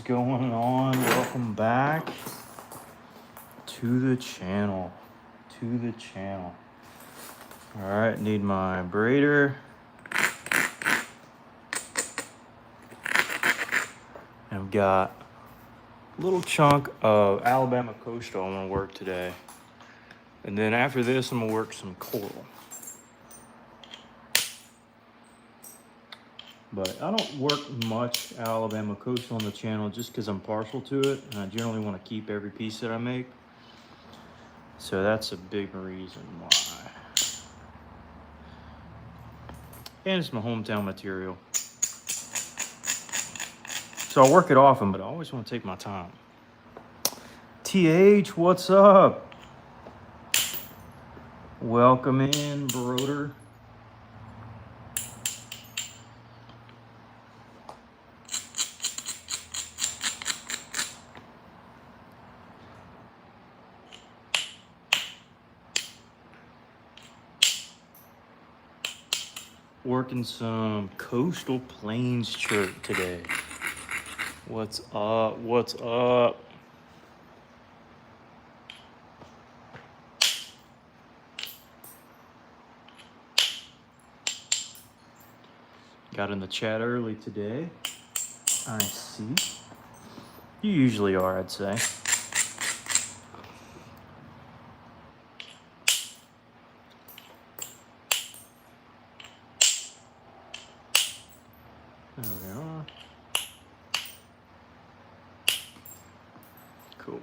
going on? Welcome back to the channel. All right, need my braider. And I've got a little chunk of Alabama coastal I'm gonna work today. And then after this, I'm gonna work some coral. But I don't work much Alabama coastal on the channel just because I'm partial to it, and I generally want to keep every piece that I make. So that's a big reason why. And it's my hometown material. So I work it often, but I always want to take my time. TH, what's up? Welcome in, broder. Working some coastal plains chert today. What's up? What's up? Got in the chat early today. I see. You usually are, I'd say. There we are. Cool.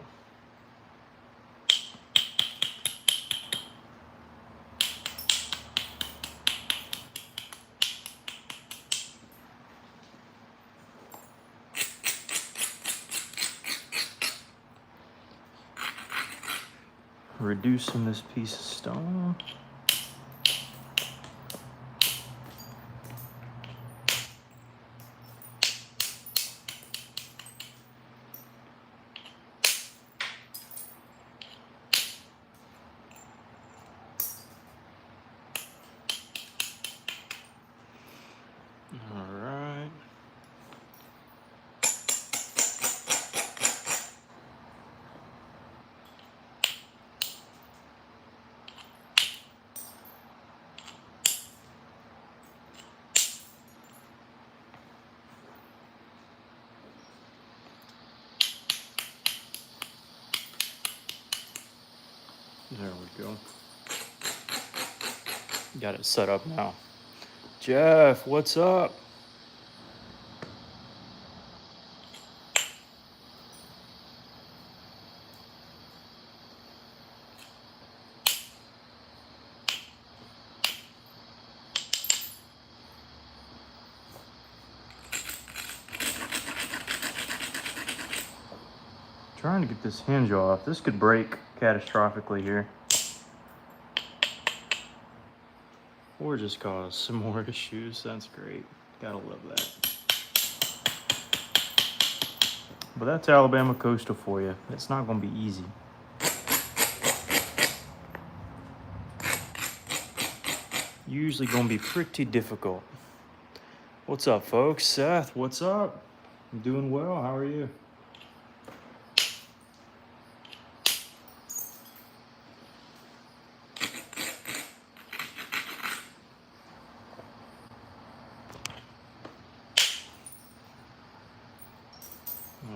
Reducing this piece of stone. All right. There we go. Got it set up now. Jeff, what's up? Trying to get this hinge off. This could break catastrophically here. Or just cause some more issues. That's great. Gotta love that. But that's Alabama coastal for you. It's not gonna be easy. Usually gonna be pretty difficult. What's up, folks? Seth, what's up? I'm doing well. How are you?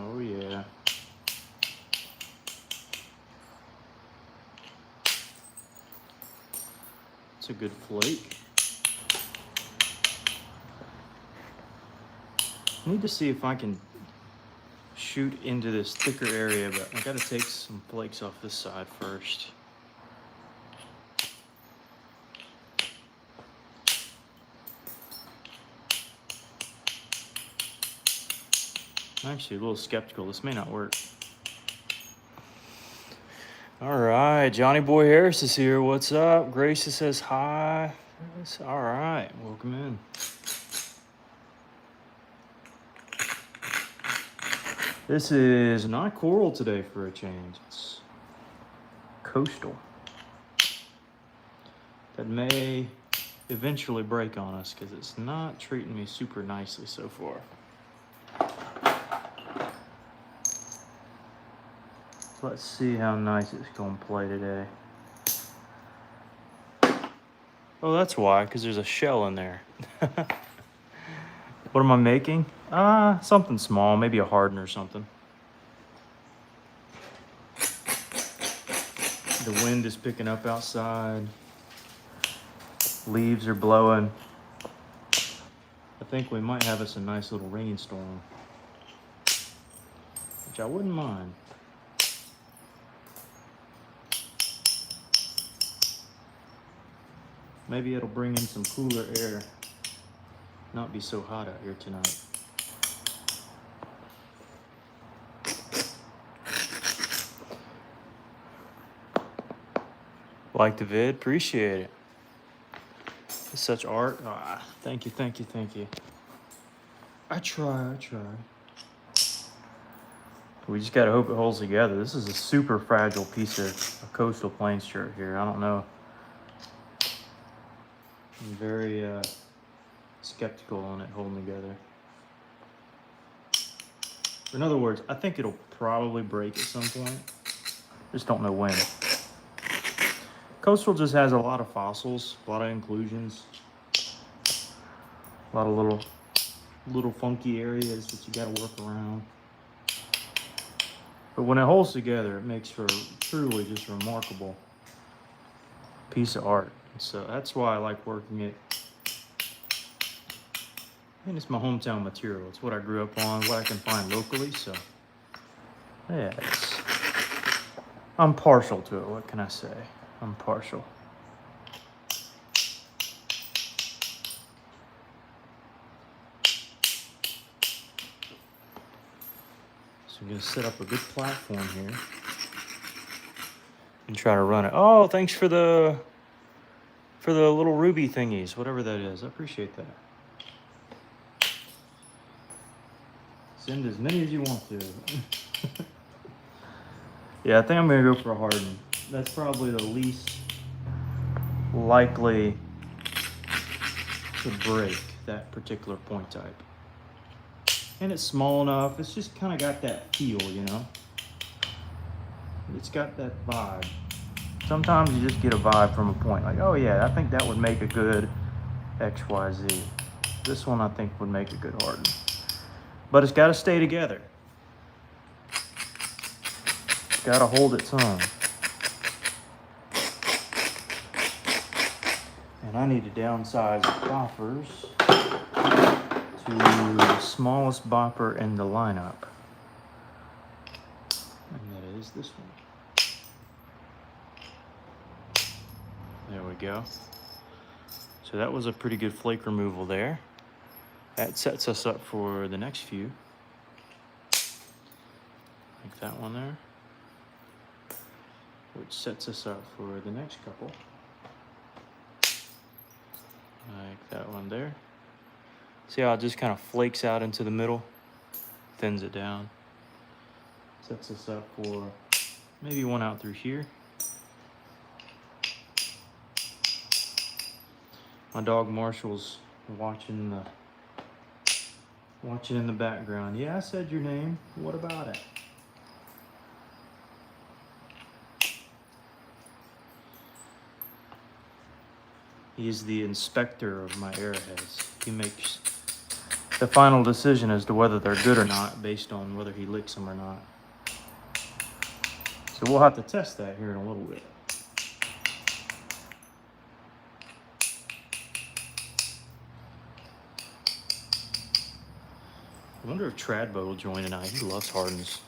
Oh, yeah. It's a good flake. I need to see if I can shoot into this thicker area, but I gotta take some flakes off this side first. I'm actually a little skeptical. This may not work. All right, Johnny Boy Harris is here. What's up? Gracie says hi. All right, welcome in. This is not coral today for a change. It's coastal. That may eventually break on us because it's not treating me super nicely so far. Let's see how nice it's gonna play today. Oh, that's why, because there's a shell in there. What am I making? Something small, maybe a harden or something. The wind is picking up outside. Leaves are blowing. I think we might have us a nice little rainstorm, which I wouldn't mind. Maybe it'll bring in some cooler air. Not be so hot out here tonight. Like the vid? Appreciate it. It's such art. Thank you, thank you, thank you. I try. We just gotta hope it holds together. This is a super fragile piece of a coastal plains shirt here. I don't know. I'm very skeptical on it holding together. In other words, I think it'll probably break at some point. Just don't know when. Coastal just has a lot of fossils, a lot of inclusions, a lot of little funky areas that you gotta work around. But when it holds together, it makes for a truly just remarkable piece of art. So that's why I like working it. I mean, it's my hometown material. It's what I grew up on, what I can find locally. So yeah, I'm partial to it. What can I say? I'm partial. So I'm gonna set up a good platform here and try to run it. Oh, thanks for the little ruby thingies, whatever that is. I appreciate that. Send as many as you want to. Yeah, I think I'm gonna go for a harden. That's probably the least likely to break that particular point type. And it's small enough, it's just kind of got that feel, you know? It's got that vibe. Sometimes you just get a vibe from a point, like, oh yeah, I think that would make a good XYZ. This one I think would make a good harden. But it's gotta stay together. It's gotta hold its own. And I need to downsize the boppers to the smallest bopper in the lineup. And that is this one. There we go. So that was a pretty good flake removal there. That sets us up for the next few. Like that one there. Which sets us up for the next couple. Like that one there. See how it just kind of flakes out into the middle? Thins it down. Sets us up for maybe one out through here. My dog Marshall's watching in the background. Yeah, I said your name. What about it? He is the inspector of my arrowheads. He makes the final decision as to whether they're good or not based on whether he licks them or not. So we'll have to test that here in a little bit. I wonder if Tradbo will join tonight. He loves hardens.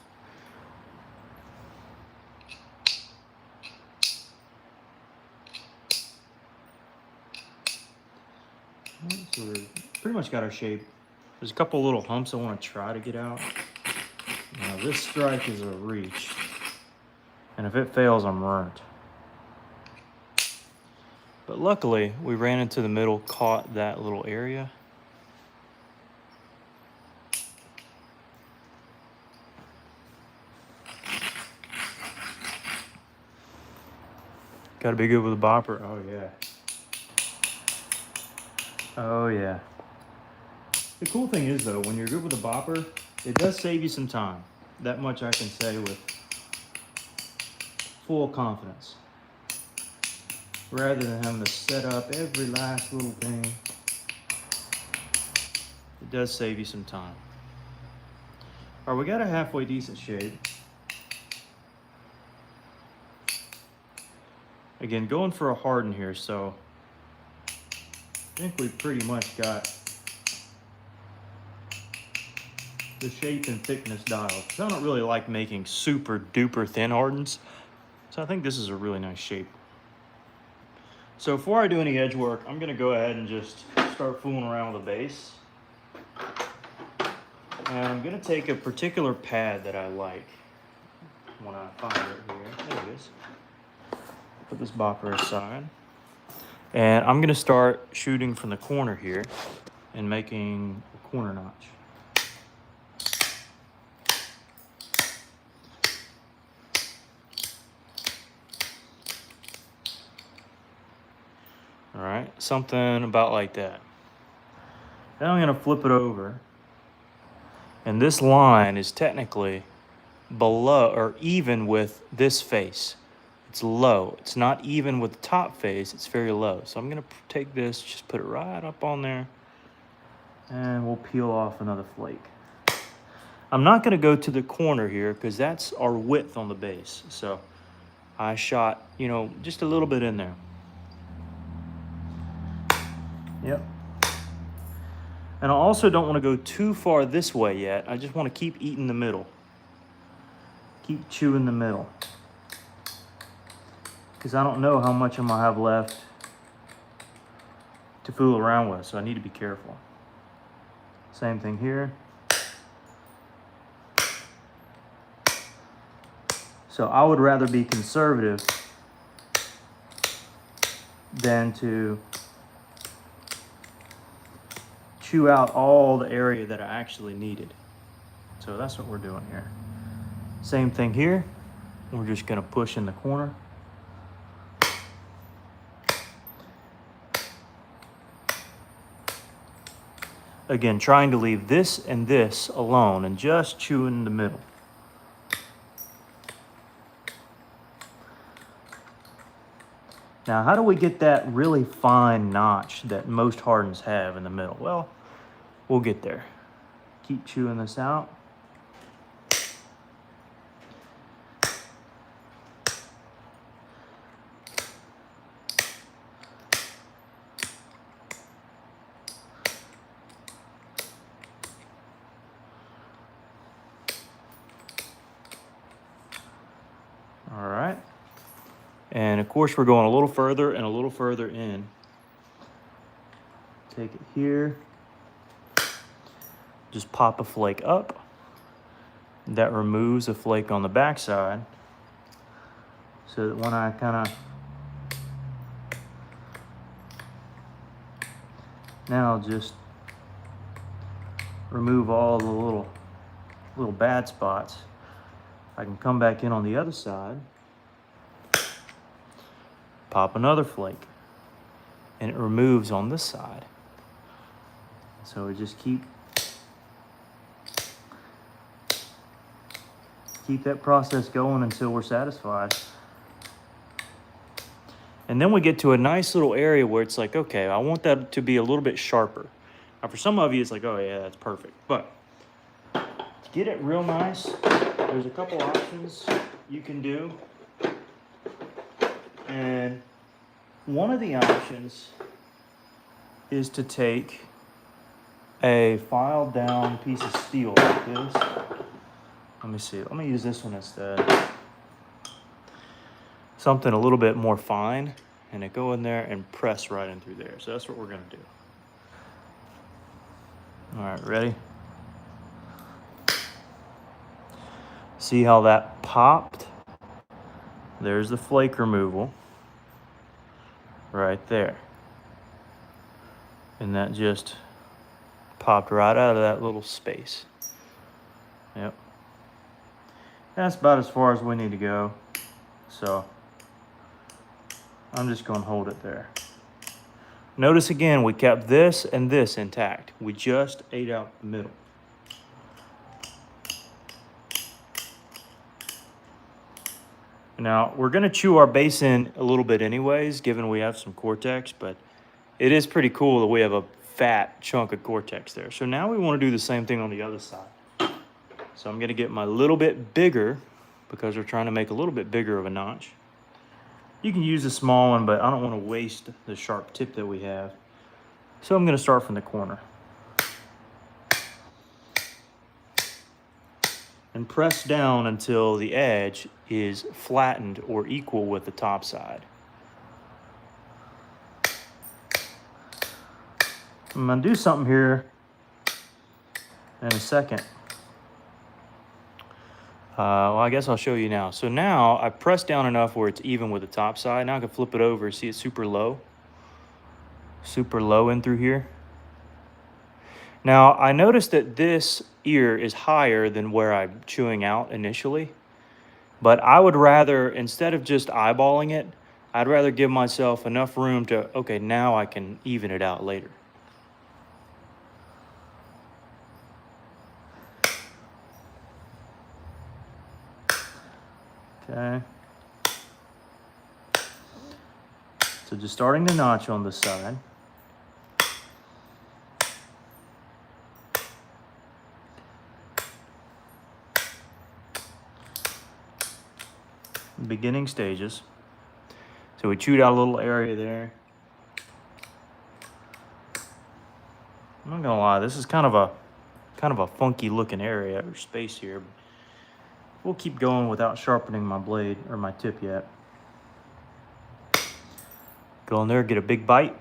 So we're pretty much got our shape. There's a couple little humps I want to try to get out. Now this strike is a reach. And if it fails, I'm ruined. But luckily, we ran into the middle, caught that little area. Gotta be good with a bopper. Oh yeah. Oh yeah. The cool thing is though, when you're good with a bopper, it does save you some time. That much I can say with full confidence. Rather than having to set up every last little thing. It does save you some time. All right, we got a halfway decent shape. Again, going for a harden here, so I think we pretty much got the shape and thickness dialed. Because I don't really like making super duper thin hardens, so I think this is a really nice shape. So before I do any edge work, I'm gonna go ahead and just start fooling around with the base. And I'm gonna take a particular pad that I like when I find it here. There it is. Put this bopper aside. And I'm gonna start shooting from the corner here and making a corner notch. All right, something about like that. Then I'm gonna flip it over. And this line is technically below or even with this face. It's low. It's not even with the top face, it's very low. So I'm gonna take this, just put it right up on there, and we'll peel off another flake. I'm not gonna go to the corner here because that's our width on the base. So I shot, you know, just a little bit in there. Yep. And I also don't want to go too far this way yet. I just want to keep eating the middle. Keep chewing the middle. Because I don't know how much I'm going to have left to fool around with, so I need to be careful. Same thing here. So I would rather be conservative than to chew out all the area that I actually needed. So that's what we're doing here. Same thing here. We're just gonna push in the corner. Again, trying to leave this and this alone and just chew in the middle. Now, how do we get that really fine notch that most hardens have in the middle? Well, we'll get there. Keep chewing this out. All right. And of course, we're going a little further and a little further in. Take it here. Just pop a flake up. That removes a flake on the backside. So that when I kind of... Now I'll just remove all the little bad spots. I can come back in on the other side. Pop another flake, and it removes on this side. So we just keep that process going until we're satisfied. And then we get to a nice little area where it's like, okay, I want that to be a little bit sharper. Now for some of you, it's like, oh yeah, that's perfect. But to get it real nice, there's a couple options you can do. And one of the options is to take a filed down piece of steel like this. Let me see, let me use this one instead. Something a little bit more fine, and it go in there and press right in through there. So that's what we're gonna do. All right, ready? See how that popped? There's the flake removal right there. And that just popped right out of that little space. Yep. That's about as far as we need to go. So I'm just going to hold it there. Notice again, we kept this and this intact. We just ate out the middle. Now, we're going to chew our base in a little bit anyways, given we have some Cortex, but it is pretty cool that we have a fat chunk of Cortex there. So now we want to do the same thing on the other side. So I'm going to get my little bit bigger, because we're trying to make a little bit bigger of a notch. You can use a small one, but I don't want to waste the sharp tip that we have. So I'm going to start from the corner. And press down until the edge is flattened or equal with the top side. I'm going to do something here in a second. Well, I guess I'll show you now. So now I press down enough where it's even with the top side. Now I can flip it over. See, it's super low in through here. Now I noticed that this ear is higher than where I'm chewing out initially, but I would rather, instead of just eyeballing it, I'd rather give myself enough room to, okay, now I can even it out later. Okay. So just starting the notch on this side. Beginning stages. So we chewed out a little area there. I'm not gonna lie, this is kind of a funky looking area or space here. We'll keep going without sharpening my blade or my tip yet. Go in there, get a big bite.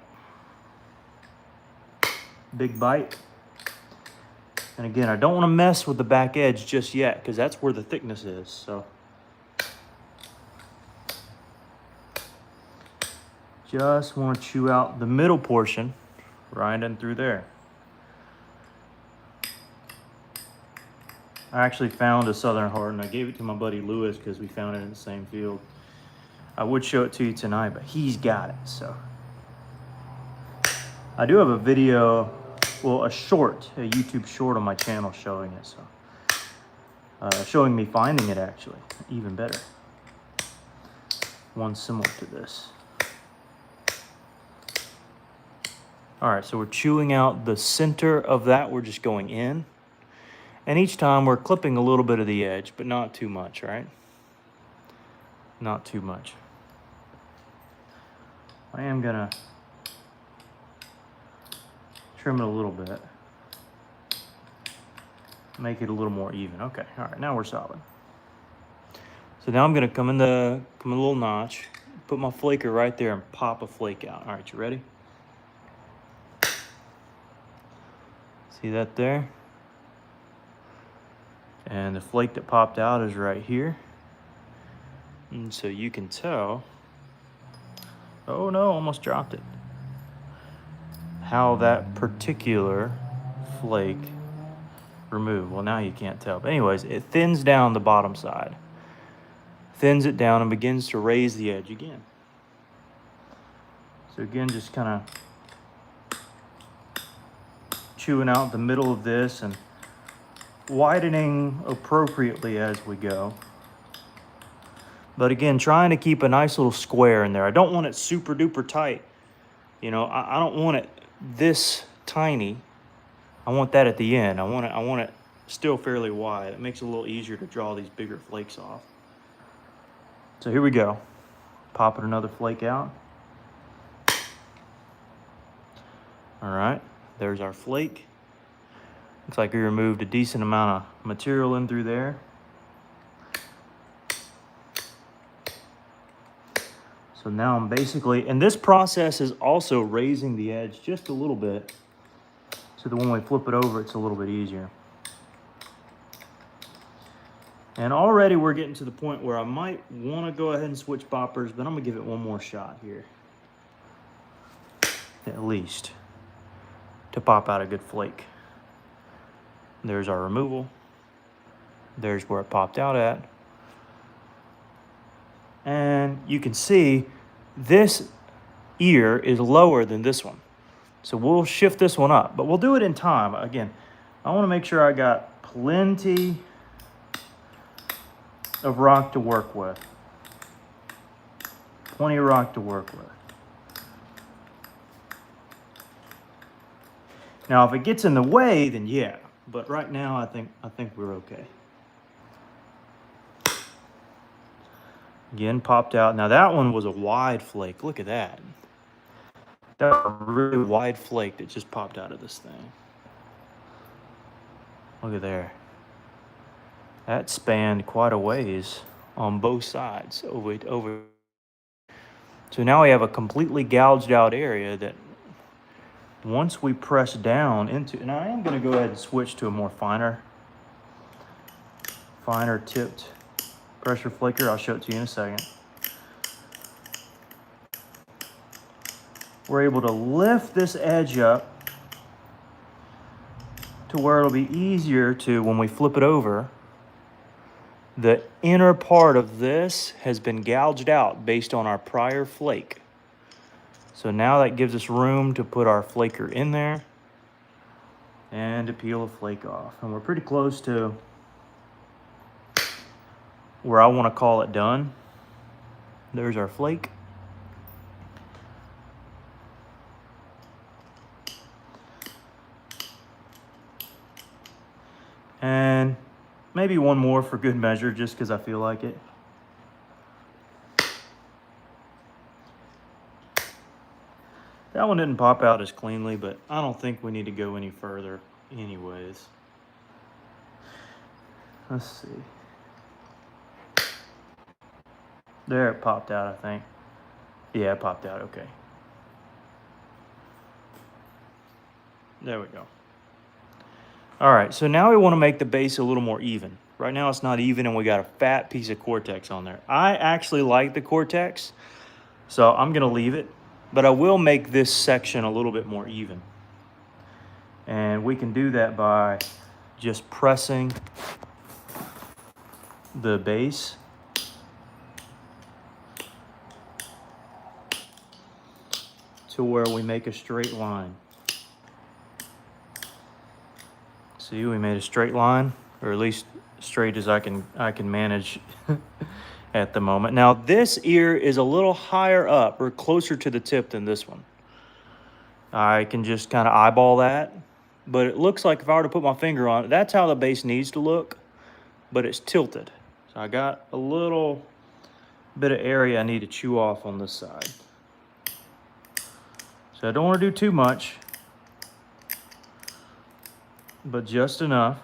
Big bite. And again, I don't want to mess with the back edge just yet, because that's where the thickness is. So just want to chew out the middle portion right in through there. I actually found a Southern Harden. I gave it to my buddy Lewis because we found it in the same field. I would show it to you tonight, but he's got it, so. I do have a video, well, a YouTube short on my channel showing it, so. Showing me finding it, actually, even better. One similar to this. All right, so we're chewing out the center of that. We're just going in. And each time we're clipping a little bit of the edge, but not too much, right? Not too much. I am gonna trim it a little bit. Make it a little more even. Okay, all right, now we're solid. So now I'm gonna come in a little notch, put my flaker right there and pop a flake out. All right, you ready? See that there? And the flake that popped out is right here. And so you can tell, oh no, almost dropped it, how that particular flake removed. Well, now you can't tell. But anyways, it thins down the bottom side. Thins it down and begins to raise the edge again. So again, just kind of chewing out the middle of this and widening appropriately as we go. But again, trying to keep a nice little square in there. I don't want it super duper tight. You know, I don't want it this tiny. I want that at the end. I want it still fairly wide. It makes it a little easier to draw these bigger flakes off. So here we go. Popping another flake out. All right, there's our flake. Looks like we removed a decent amount of material in through there. So now I'm basically, and this process is also raising the edge just a little bit so that when we flip it over, it's a little bit easier. And already we're getting to the point where I might want to go ahead and switch boppers, but I'm gonna give it one more shot here, at least, to pop out a good flake. There's our removal. There's where it popped out at. And you can see this ear is lower than this one. So we'll shift this one up, but we'll do it in time. Again, I want to make sure I got plenty of rock to work with. plenty of rock to work with. Now, if it gets in the way, then yeah. But right now, I think we're okay. Again, popped out. Now that one was a wide flake. Look at that. That was a really wide flake that just popped out of this thing. Look at there. That spanned quite a ways on both sides over. So now we have a completely gouged out area that once we press down into, and I am going to go ahead and switch to a more finer tipped pressure flaker. I'll show it to you in a second. We're able to lift this edge up to where it'll be easier to, when we flip it over, the inner part of this has been gouged out based on our prior flake. So now that gives us room to put our flaker in there and to peel a flake off. And we're pretty close to where I want to call it done. There's our flake. And maybe one more for good measure, just because I feel like it. That one didn't pop out as cleanly, but I don't think we need to go any further anyways. Let's see. There, it popped out, I think. Yeah, it popped out, okay. There we go. All right, so now we want to make the base a little more even. Right now it's not even and we got a fat piece of Cortex on there. I actually like the Cortex, so I'm gonna leave it, but I will make this section a little bit more even. And we can do that by just pressing the base to where we make a straight line. See, we made a straight line, or at least straight as I can manage at the moment. Now this ear is a little higher up or closer to the tip than this one. I can just kind of eyeball that, but it looks like if I were to put my finger on it, that's how the base needs to look, but it's tilted. So I got a little bit of area I need to chew off on this side. So I don't want to do too much, but just enough.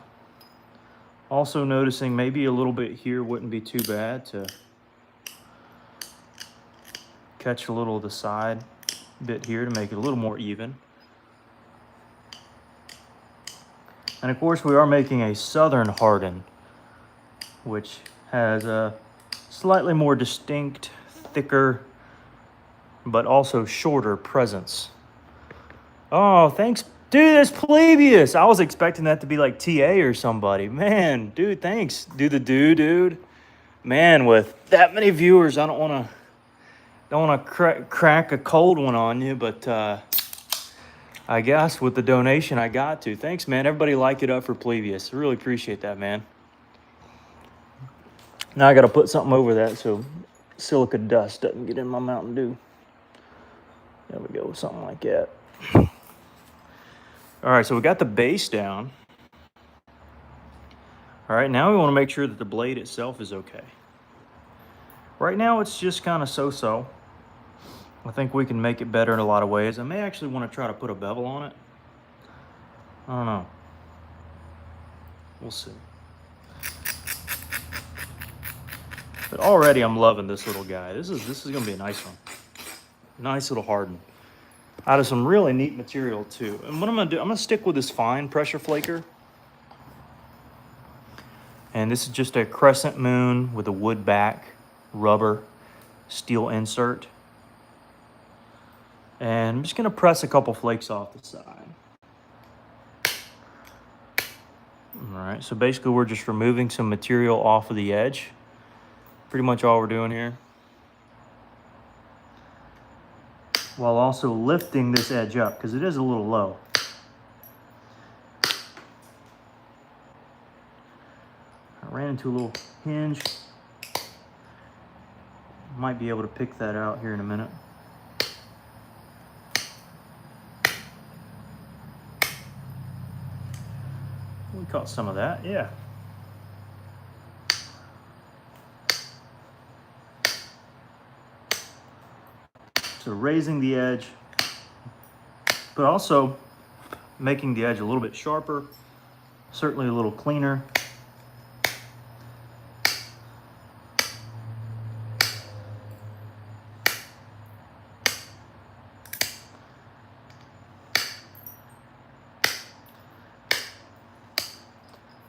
Also noticing maybe a little bit here wouldn't be too bad to catch a little of the side bit here to make it a little more even. And of course we are making a southern harden, which has a slightly more distinct, thicker, but also shorter presence. Oh, thanks. Dude, that's Polybius. I was expecting that to be like TA or somebody. Man, dude, thanks. Do the dude. Man, with that many viewers, I don't want to crack a cold one on you, but I guess with the donation I got to. Thanks, man. Everybody like it up for Polybius. I really appreciate that, man. Now I got to put something over that so silica dust doesn't get in my Mountain Dew. There we go, something like that. All right, so we got the base down. All right, now we want to make sure that the blade itself is okay. Right now it's just kind of so-so. I think we can make it better in a lot of ways. I may actually want to try to put a bevel on it. I don't know. We'll see. But already I'm loving this little guy. This is going to be a nice one. Nice little harden. Out of some really neat material too. And what I'm gonna do, I'm gonna stick with this fine pressure flaker. And this is just a crescent moon with a wood back, rubber, steel insert. And I'm just gonna press a couple flakes off the side. All right, so basically we're just removing some material off of the edge. Pretty much all we're doing here. While also lifting this edge up, because it is a little low. I ran into a little hinge. Might be able to pick that out here in a minute. We caught some of that, yeah. So raising the edge, but also making the edge a little bit sharper, certainly a little cleaner.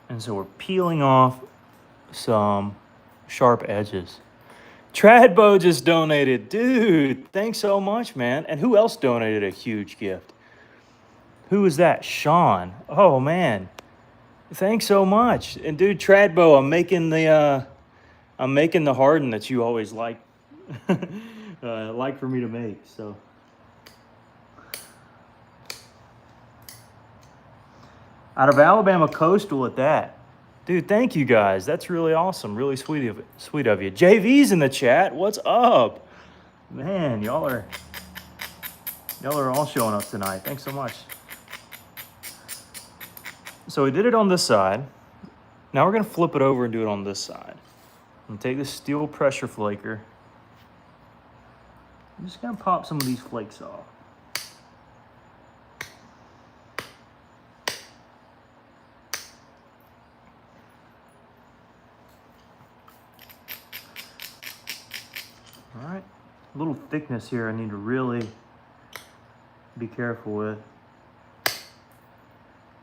And so we're peeling off some sharp edges. Tradbo just donated. Dude, thanks so much, man. And who else donated a huge gift? Who was that? Sean. Oh, man. Thanks so much. And dude, Tradbo, I'm making the harden that you always like for me to make. So out of Alabama Coastal at that. Dude, thank you guys. That's really awesome. Really sweet of you. JV's in the chat. What's up? Man, y'all are all showing up tonight. Thanks so much. So we did it on this side. Now we're gonna flip it over and do it on this side. And take this steel pressure flaker. I'm just gonna pop some of these flakes off. All right, a little thickness here I need to really be careful with.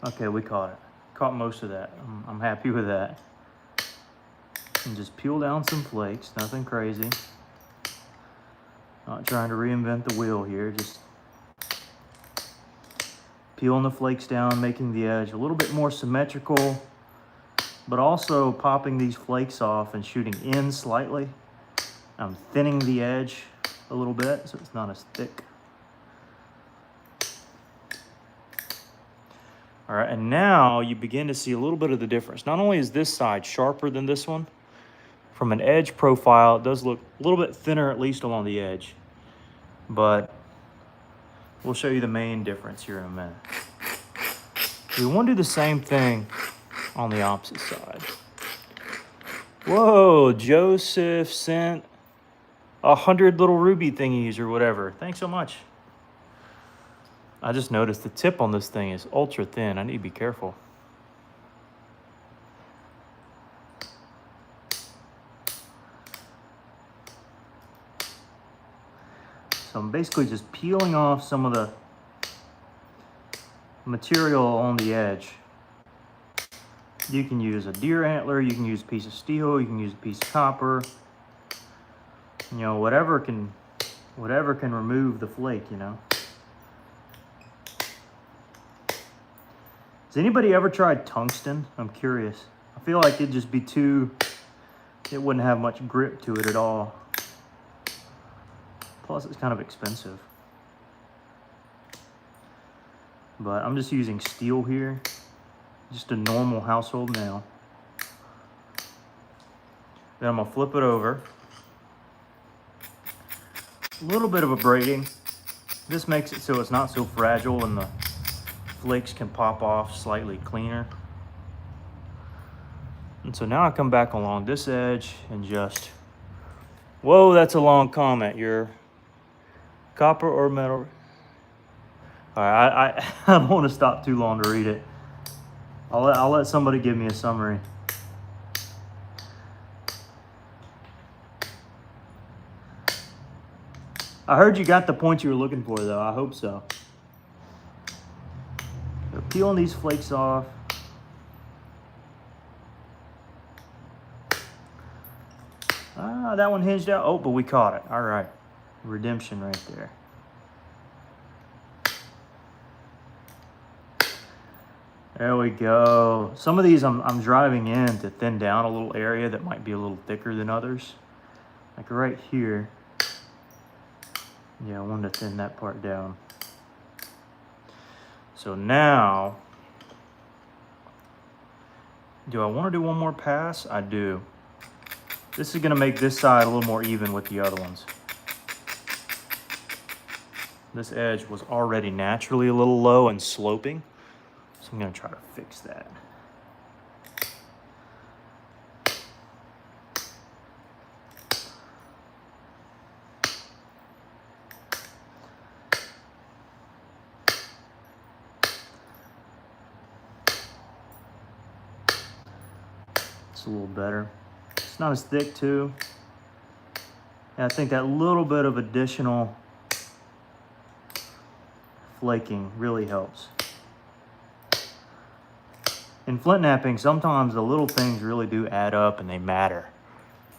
Okay, we caught it. Caught most of that. I'm happy with that. And just peel down some flakes, nothing crazy. Not trying to reinvent the wheel here, just peeling the flakes down, making the edge a little bit more symmetrical, but also popping these flakes off and shooting in slightly. I'm thinning the edge a little bit so it's not as thick. All right, and now you begin to see a little bit of the difference. Not only is this side sharper than this one, from an edge profile, it does look a little bit thinner, at least along the edge. But we'll show you the main difference here in a minute. We want to do the same thing on the opposite side. Whoa, Joseph sent 100 little ruby thingies or whatever. Thanks so much. I just noticed the tip on this thing is ultra thin. I need to be careful. So I'm basically just peeling off some of the material on the edge. You can use a deer antler, you can use a piece of steel, you can use a piece of copper. You know, whatever can remove the flake, you know. Has anybody ever tried tungsten? I'm curious. I feel like it'd just be it wouldn't have much grip to it at all. Plus it's kind of expensive. But I'm just using steel here. Just a normal household nail. Then I'm gonna flip it over. A little bit of a braiding. This makes it so it's not so fragile and the flakes can pop off slightly cleaner. And so now I come back along this edge and just, whoa, that's a long comment. You're copper or metal. All right, I don't want to stop too long to read it. I'll let somebody give me a summary. I heard you got the point you were looking for, though. I hope so. So peeling these flakes off. Ah, that one hinged out. Oh, but we caught it. All right. Redemption right there. There we go. Some of these I'm driving in to thin down a little area that might be a little thicker than others. Like right here. Yeah, I wanted to thin that part down. So now, do I want to do one more pass? I do. This is gonna make this side a little more even with the other ones. This edge was already naturally a little low and sloping, so I'm gonna try to fix that. It's a little better. It's not as thick too. And I think that little bit of additional flaking really helps. In flint knapping, sometimes the little things really do add up and they matter.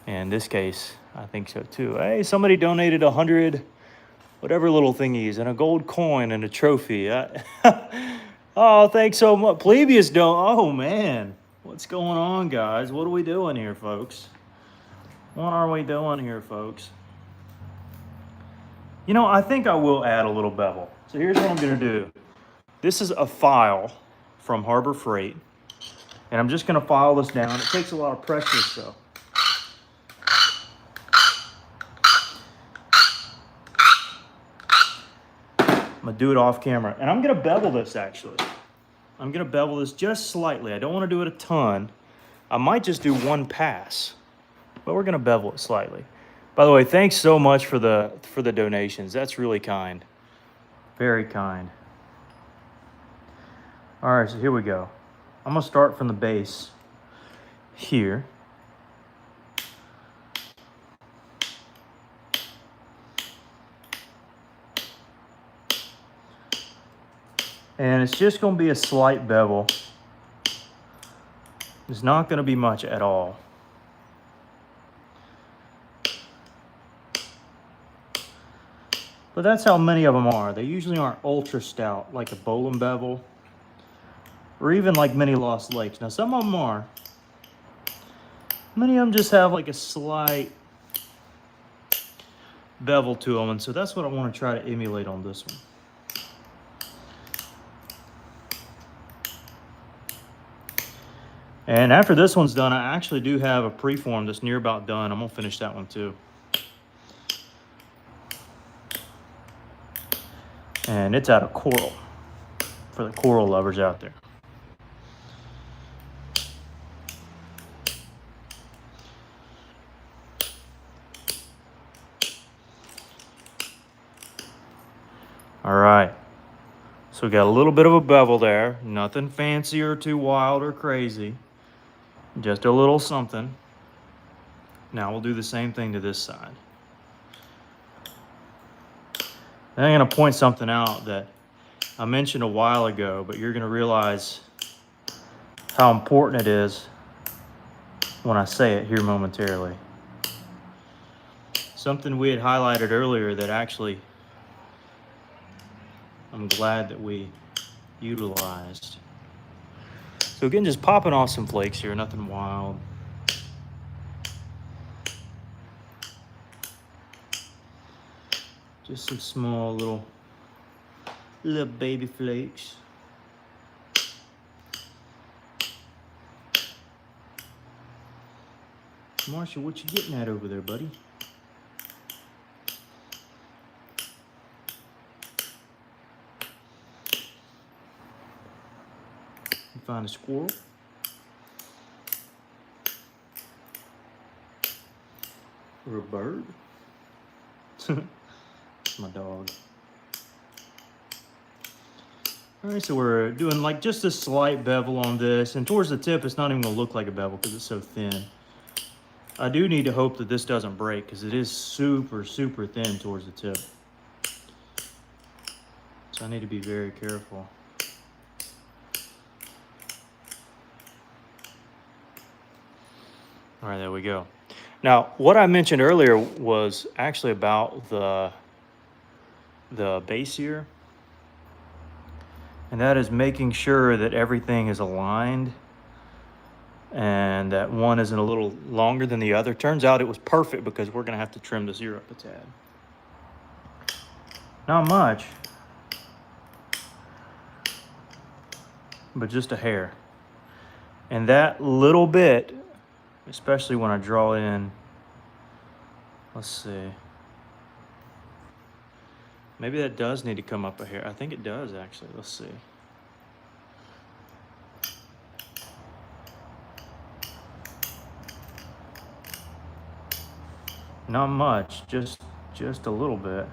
And in this case, I think so too. Hey, somebody donated 100 whatever little thingies and a gold coin and a trophy. Oh, thanks so much. Plebius don't. Oh man, what's going on, guys? What are we doing here, folks? What are we doing here, folks? You know, I think I will add a little bevel. So here's what I'm gonna do. This is a file from Harbor Freight, and I'm just gonna file this down. It takes a lot of pressure, so. I'm gonna do it off camera, and I'm gonna bevel this actually. I'm gonna bevel this just slightly. I don't wanna do it a ton. I might just do one pass, but we're gonna bevel it slightly. By the way, thanks so much for the donations. That's really kind. Very kind. All right, so here we go. I'm gonna start from the base here. And it's just gonna be a slight bevel. It's not gonna be much at all. But that's how many of them are. They usually aren't ultra stout, like a bowling bevel, or even like many Lost Lakes. Now some of them are. Many of them just have like a slight bevel to them, and so that's what I want to try to emulate on this one. And after this one's done, I actually do have a preform that's near about done. I'm gonna finish that one too. And it's out of coral, for the coral lovers out there. All right, so we got a little bit of a bevel there. Nothing fancy or too wild or crazy. Just a little something. Now we'll do the same thing to this side. Then I'm gonna point something out that I mentioned a while ago, but you're gonna realize how important it is when I say it here momentarily. Something we had highlighted earlier that actually I'm glad that we utilized. So again, just popping off some flakes here, nothing wild. Just some small little baby flakes. Marshall, what you getting at over there, buddy? You find a squirrel? Or a bird? My dog. All right, so we're doing like just a slight bevel on this, and towards the tip, it's not even gonna look like a bevel because it's so thin. I do need to hope that this doesn't break because it is super, super thin towards the tip. So I need to be very careful. All right, there we go. Now, what I mentioned earlier was actually about the base here. And that is making sure that everything is aligned and that one isn't a little longer than the other. Turns out it was perfect because we're gonna have to trim this ear up a tad. Not much, but just a hair. And that little bit, especially when I draw in Let's see. Maybe that does need to come up a hair. I think it does, actually. Let's see. Not much, just a little bit.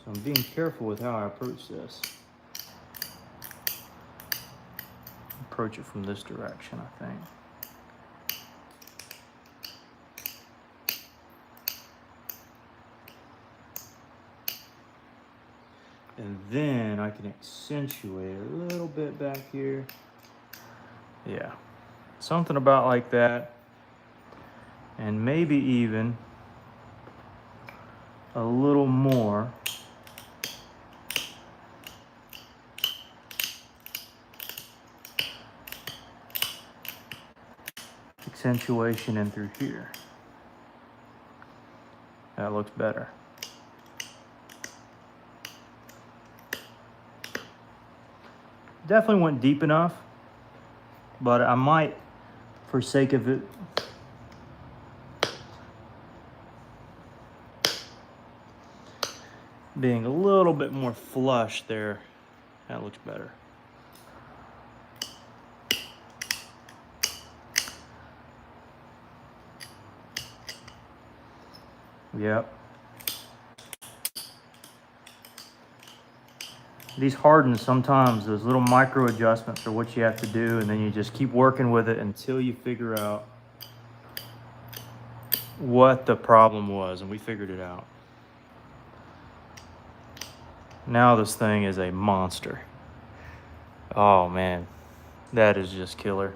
So I'm being careful with how I approach this. Approach it from this direction, I think. And then I can accentuate a little bit back here. Yeah, something about like that. And maybe even a little more. Accentuation in through here. That looks better. Definitely went deep enough, but I might, for sake of it, being a little bit more flush there, that looks better. Yep. These hardens, sometimes those little micro adjustments are what you have to do, and then you just keep working with it until you figure out what the problem was, and we figured it out. Now this thing is a monster. Oh man, that is just killer.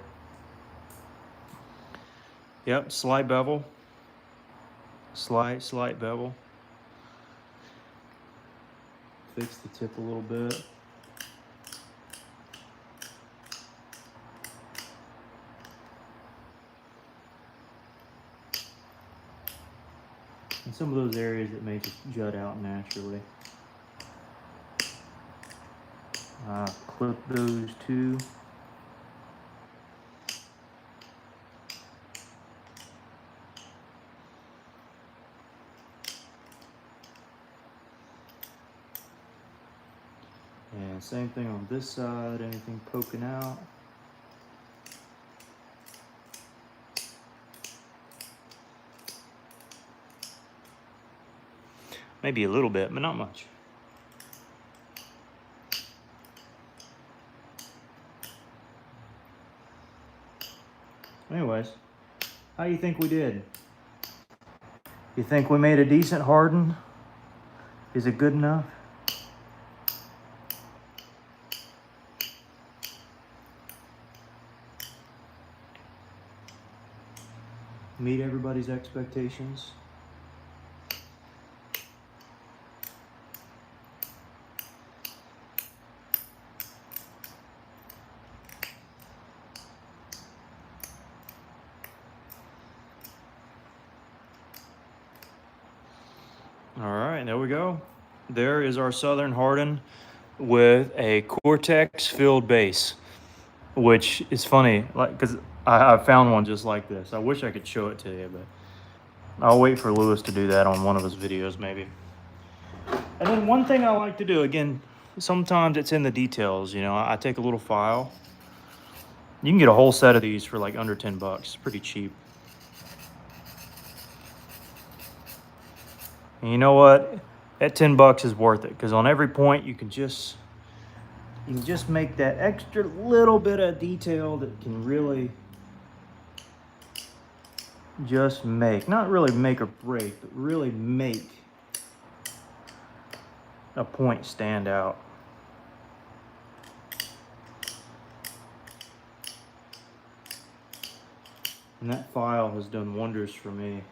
Yep, slight bevel. Slight bevel. Fix the tip a little bit. And some of those areas that may just jut out naturally. Clip those too. And same thing on this side, anything poking out. Maybe a little bit, but not much. Anyways, how do you think we did? You think we made a decent harden? Is it good enough? Meet everybody's expectations? All right, there we go. There is our Southern Harden with a Cortex filled base, which is funny, like, because I found one just like this. I wish I could show it to you, but I'll wait for Lewis to do that on one of his videos maybe. And then one thing I like to do, again, sometimes it's in the details, you know. I take a little file. You can get a whole set of these for like under 10 bucks. It's pretty cheap. And you know what? That 10 bucks is worth it, because on every point you can just make that extra little bit of detail that can really just make, not really make or break, but really make a point stand out. And that file has done wonders for me.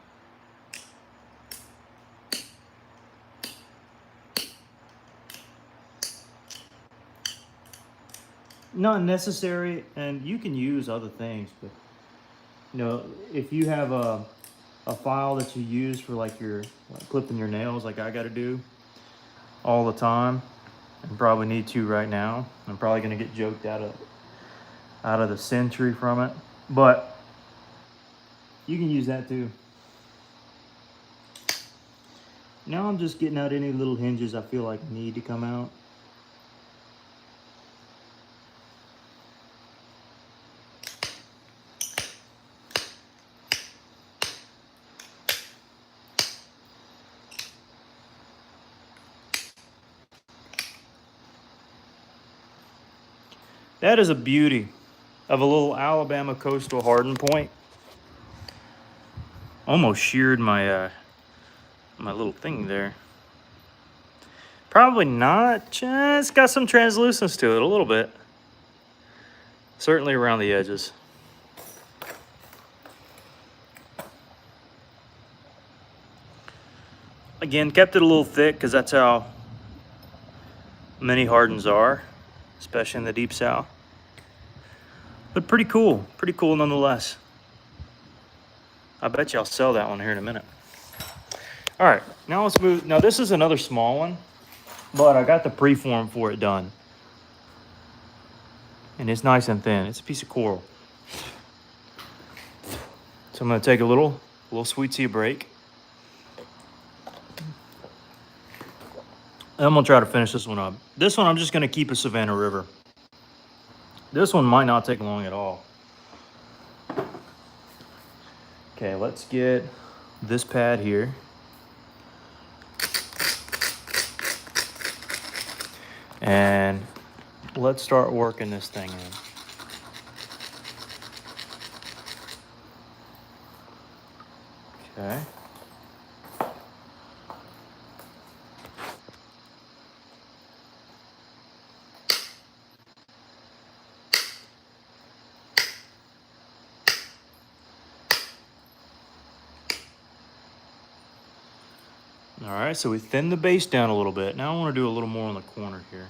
Not necessary, and you can use other things, but you know, if you have a file that you use for like your clipping your nails, like I got to do all the time, and probably need to right now. I'm probably gonna get joked out of the century from it, but you can use that too. Now I'm just getting out any little hinges I feel like need to come out. That is a beauty of a little Alabama coastal harden point. Almost sheared my my little thing there. Probably not. It's got some translucence to it, a little bit. Certainly around the edges. Again, kept it a little thick because that's how many hardens are, especially in the deep south. But pretty cool nonetheless. I bet you I'll sell that one here in a minute. All right, now let's move. Now this is another small one, but I got the preform for it done. And it's nice and thin. It's a piece of coral. So I'm gonna take a little sweet tea break. I'm gonna try to finish this one up. This one I'm just gonna keep a Savannah River. This one might not take long at all. Okay, let's get this pad here. And let's start working this thing in. Okay. All right, so we thinned the base down a little bit. Now I want to do a little more on the corner here.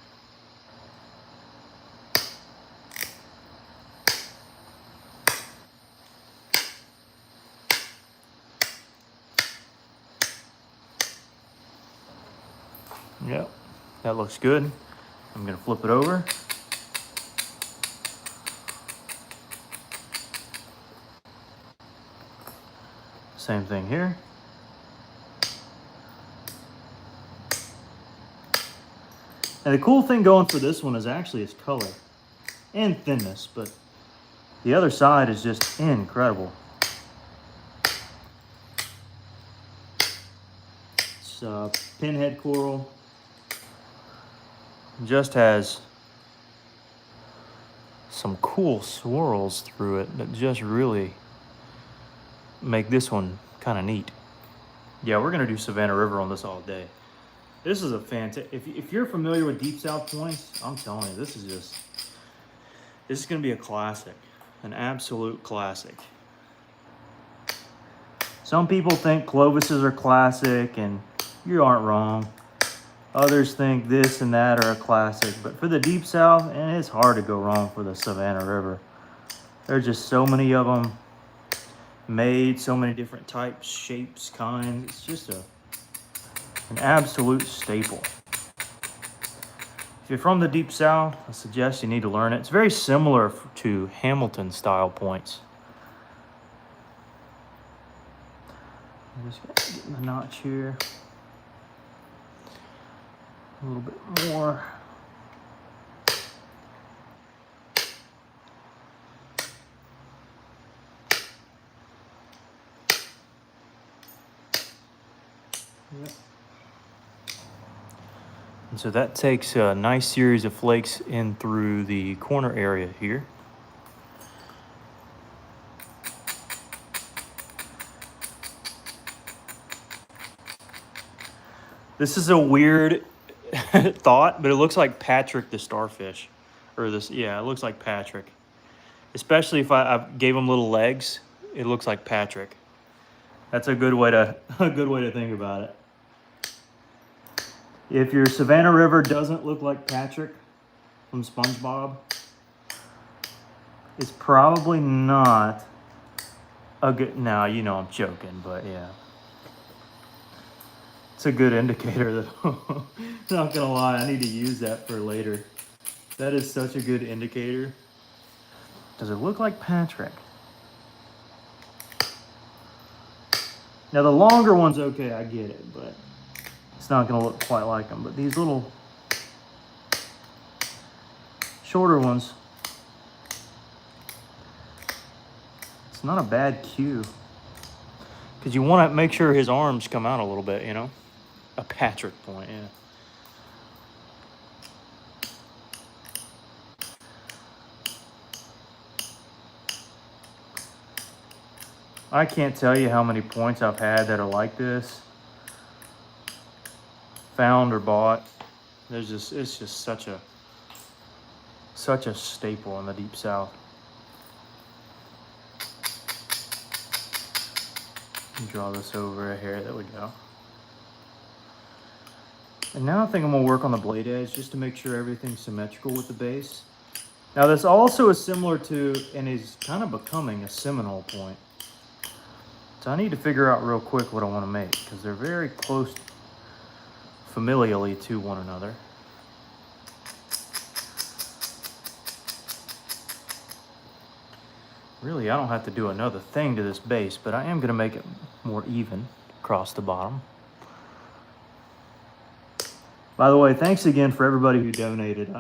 Yep, that looks good. I'm gonna flip it over. Same thing here. And the cool thing going for this one is actually its color and thinness, but the other side is just incredible. It's pinhead coral. Just has some cool swirls through it that just really make this one kind of neat. Yeah, we're gonna do Savannah River on this all day. This is a fantastic, if you're familiar with Deep South points, I'm telling you, this is gonna be a classic, an absolute classic. Some people think Clovises are classic, and you aren't wrong. Others think this and that are a classic, but for the Deep South, and it's hard to go wrong for the Savannah River. There's just so many of them made, so many different types, shapes, kinds. It's just an absolute staple. If you're from the Deep South, I suggest you need to learn it. It's very similar to Hamilton style points. I'm just gonna get my notch here. A little bit more. Yep. And so that takes a nice series of flakes in through the corner area here. This is a weird thought, but it looks like Patrick the starfish. Or this, yeah, it looks like Patrick. Especially if I gave him little legs, it looks like Patrick. That's a good way to think about it. If your Savannah River doesn't look like Patrick from SpongeBob, it's probably not a good, no, you know I'm joking, but yeah. It's a good indicator though. Not gonna lie, I need to use that for later. That is such a good indicator. Does it look like Patrick? Now the longer one's okay, I get it, but it's not gonna look quite like them. But these little shorter ones, it's not a bad cue. Because you want to make sure his arms come out a little bit, you know? A Patrick point, yeah. I can't tell you how many points I've had that are like this. Found or bought. It's just such a staple in the Deep South. Draw this over here, there we go. And now I think I'm gonna work on the blade edge just to make sure everything's symmetrical with the base. Now this also is similar to, and is kind of becoming a Seminole point. So I need to figure out real quick what I want to make, because they're very close familially to one another. Really, I don't have to do another thing to this base, but I am going to make it more even across the bottom. By the way, thanks again for everybody who donated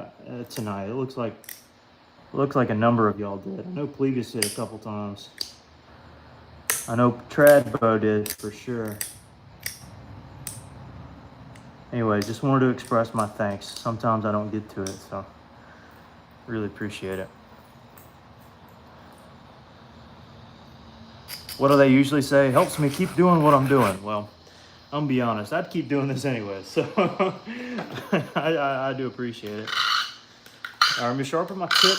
tonight. It looks like a number of y'all did. I know Plegas did a couple times. I know Tradbo did for sure. Anyway, just wanted to express my thanks. Sometimes I don't get to it, so really appreciate it. What do they usually say? Helps me keep doing what I'm doing. Well, I'm gonna be honest, I'd keep doing this anyway, so I do appreciate it. All right, let me sharpen my tip.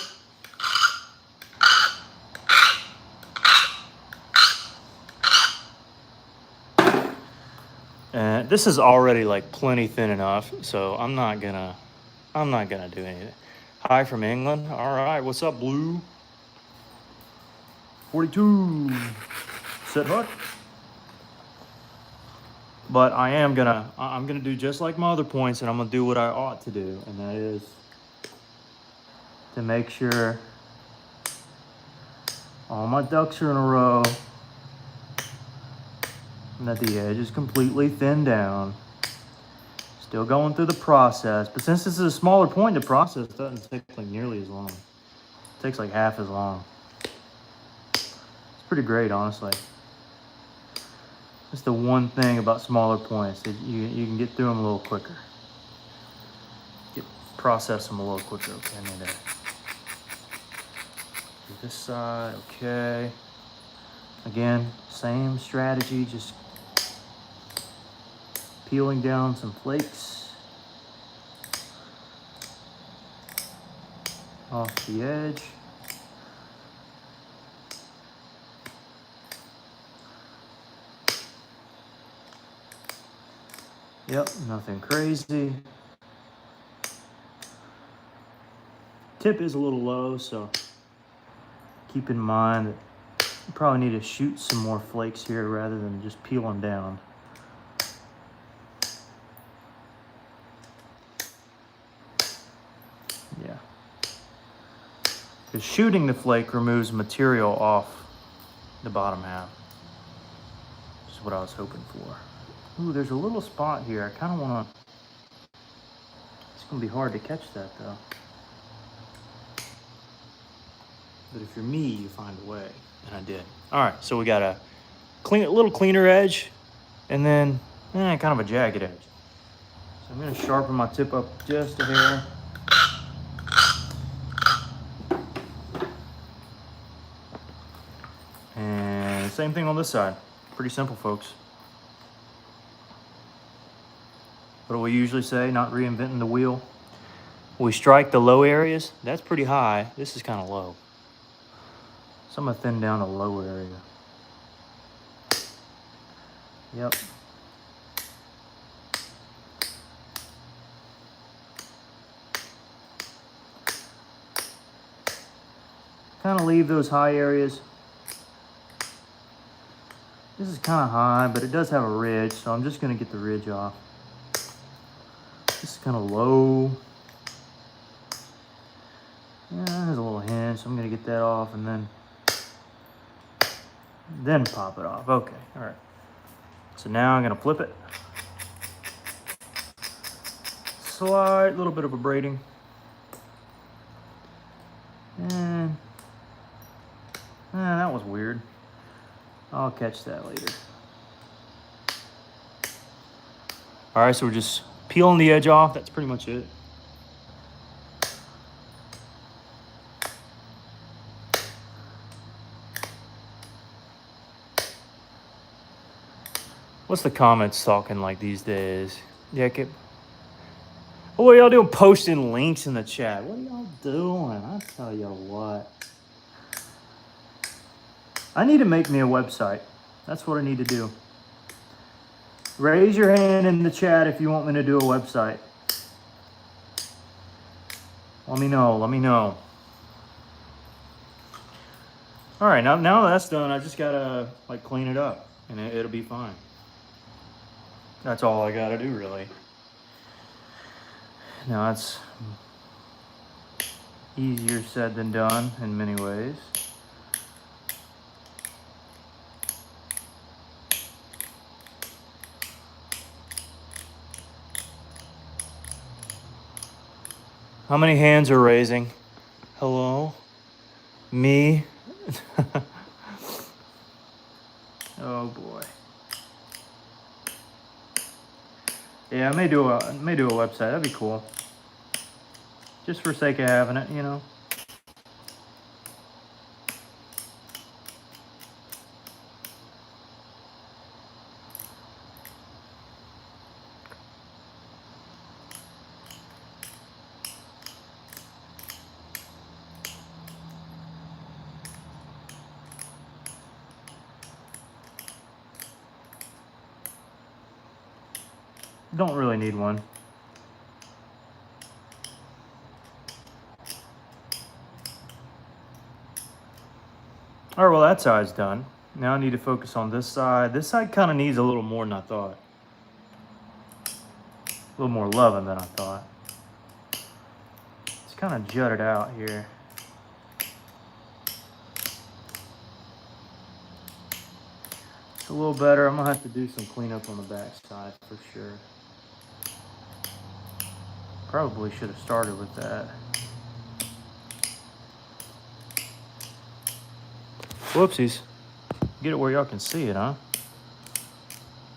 And this is already like plenty thin enough, so I'm not gonna do anything. Hi from England. All right, what's up, Blue? 42. Set hook. But I'm gonna do just like my other points, and I'm gonna do what I ought to do, and that is to make sure all my ducks are in a row and that the edge is completely thinned down. Still going through the process, but since this is a smaller point, the process doesn't take like nearly as long. It takes like half as long. It's pretty great, honestly. That's the one thing about smaller points, that you can get through them a little quicker. Process them a little quicker. Okay, I need to do this side, okay. Again, same strategy, just peeling down some flakes off the edge. Yep, nothing crazy. Tip is a little low, so keep in mind that you probably need to shoot some more flakes here rather than just peel them down. Yeah. Because shooting the flake removes material off the bottom half. Which is what I was hoping for. Ooh, there's a little spot here. I kind of want to... It's going to be hard to catch that, though. But if you're me, you find a way. And I did. All right, so we got a little cleaner edge, and then kind of a jagged edge. So I'm going to sharpen my tip up just a hair. And same thing on this side. Pretty simple, folks. What do we usually say? Not reinventing the wheel. We strike the low areas. That's pretty high. This is kind of low. So I'm going to thin down a low area. Yep. Kind of leave those high areas This is kind of high, but it does have a ridge, so I'm just gonna get the ridge off. This is kind of low. Yeah, there's a little hinge, so I'm gonna get that off and then pop it off. Okay, all right. So now I'm gonna flip it. Slight little bit of a braiding. And that was weird. I'll catch that later. All right, so we're just peeling the edge off. That's pretty much it. What's the comments talking like these days? Yeah, oh, what are y'all doing posting links in the chat? What are y'all doing? I'll tell you what. I need to make me a website. That's what I need to do. Raise your hand in the chat if you want me to do a website. Let me know. Let me know. All right, now that's done, I just gotta like clean it up and it'll be fine. That's all I gotta do, really. Now it's easier said than done in many ways. How many hands are raising? Hello? Me? Oh boy. Yeah, I may do a website. That'd be cool. Just for sake of having it, you know. Don't really need one. All right, well, that side's done. Now I need to focus on this side. This side kind of needs a little more than I thought. A little more loving than I thought. It's kind of jutted out here. It's a little better. I'm gonna have to do some cleanup on the back side for sure. Probably should have started with that. Whoopsies. Get it where y'all can see it, huh?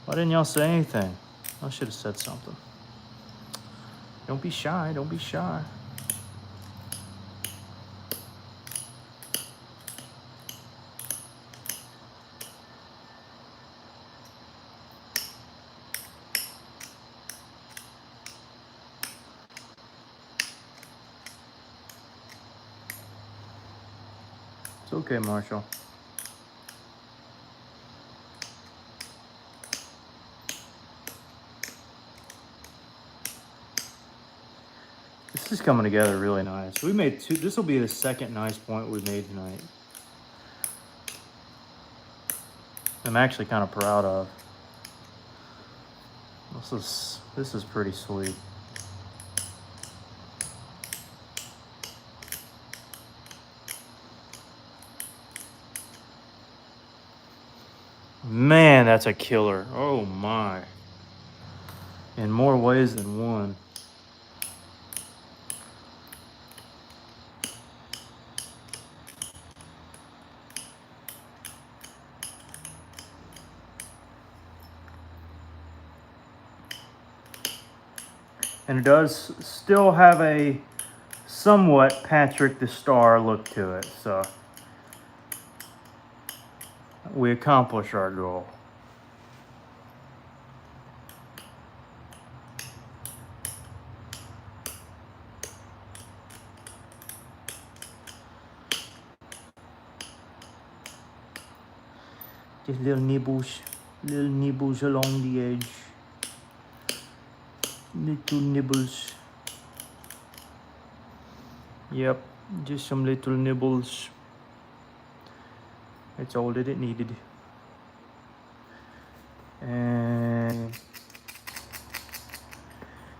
Why didn't y'all say anything? I should have said something. Don't be shy, don't be shy. It's okay, Marshall. This is coming together really nice. We made two. This will be the second nice point we made tonight. I'm actually kind of proud of. This is pretty sweet. Man, that's a killer. Oh my. In more ways than one. And it does still have a somewhat Patrick the Star look to it, so we accomplished our goal. Just little nibbles along the edge. Little nibbles. Yep, just some little nibbles. That's all that it needed. And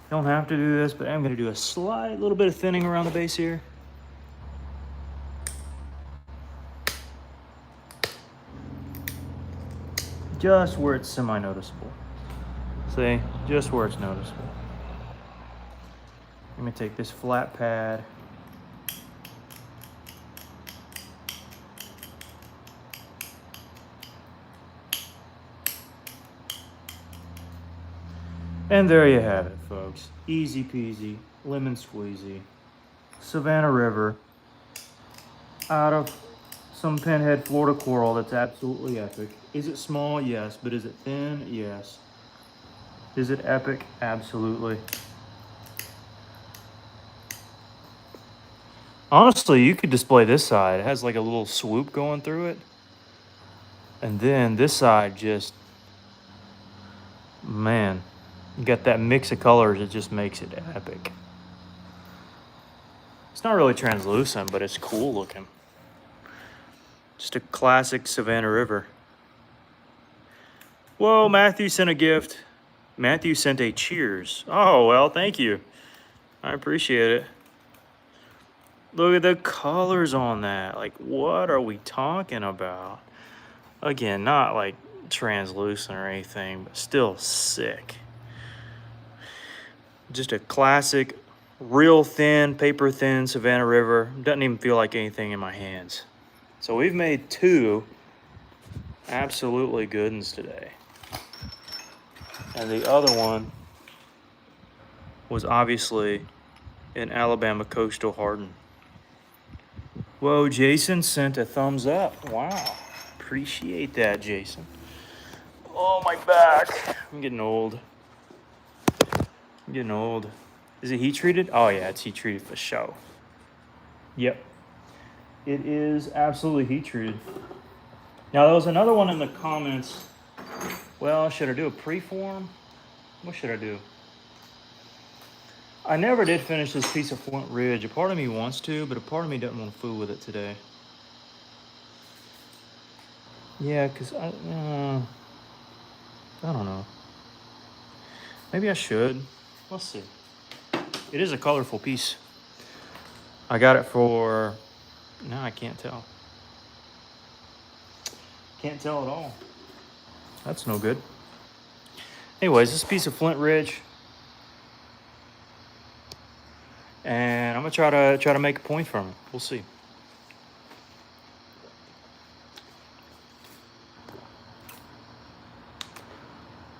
don't have to do this, but I'm gonna do a slight little bit of thinning around the base here. Just where it's semi-noticeable. See, just where it's noticeable. Let me take this flat pad. And there you have it, folks. Easy peasy, lemon squeezy. Savannah River out of some pinhead Florida coral that's absolutely epic. Is it small? Yes. But is it thin? Yes. Is it epic? Absolutely. Honestly, you could display this side. It has like a little swoop going through it. And then this side just, man, you got that mix of colors. It just makes it epic. It's not really translucent, but it's cool looking. Just a classic Savannah River. Whoa, Matthew sent a gift. Matthew sent a cheers. Oh, well, thank you. I appreciate it. Look at the colors on that. Like, what are we talking about? Again, not like translucent or anything, but still sick. Just a classic, real thin, paper thin Savannah River. Doesn't even feel like anything in my hands. So we've made two absolutely good ones today. And the other one was obviously an Alabama coastal harden. Whoa, Jason sent a thumbs up. Wow. Appreciate that, Jason. Oh, my back. I'm getting old. I'm getting old. Is it heat treated? Oh, yeah, it's heat treated for sure. Yep. It is absolutely heat treated. Now, there was another one in the comments. Well, should I do a preform? What should I do? I never did finish this piece of Flint Ridge. A part of me wants to, but a part of me doesn't want to fool with it today. Yeah, because I don't know. Maybe I should. Let's see. It is a colorful piece. I got it for... No, I can't tell. Can't tell at all. That's no good. Anyways, this piece of Flint Ridge. And I'm gonna try to make a point from it. We'll see.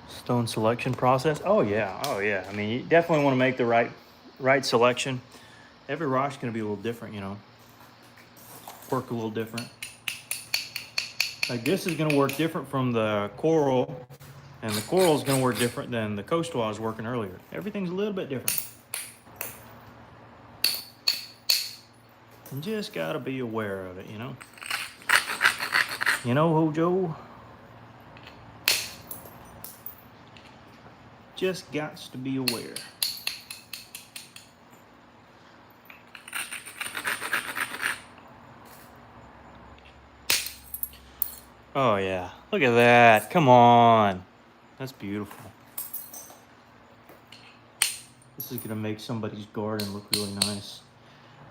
Stone selection process. Oh yeah. I mean, you definitely want to make the right selection. Every rock's gonna be a little different, you know. Work a little different. Like this is gonna work different from the coral, and the coral is gonna work different than the coastal I was working earlier. Everything's a little bit different. You just gotta be aware of it, you know. You know, Hojo. Just got to be aware. Oh yeah, look at that. Come on. That's beautiful. This is gonna make somebody's garden look really nice.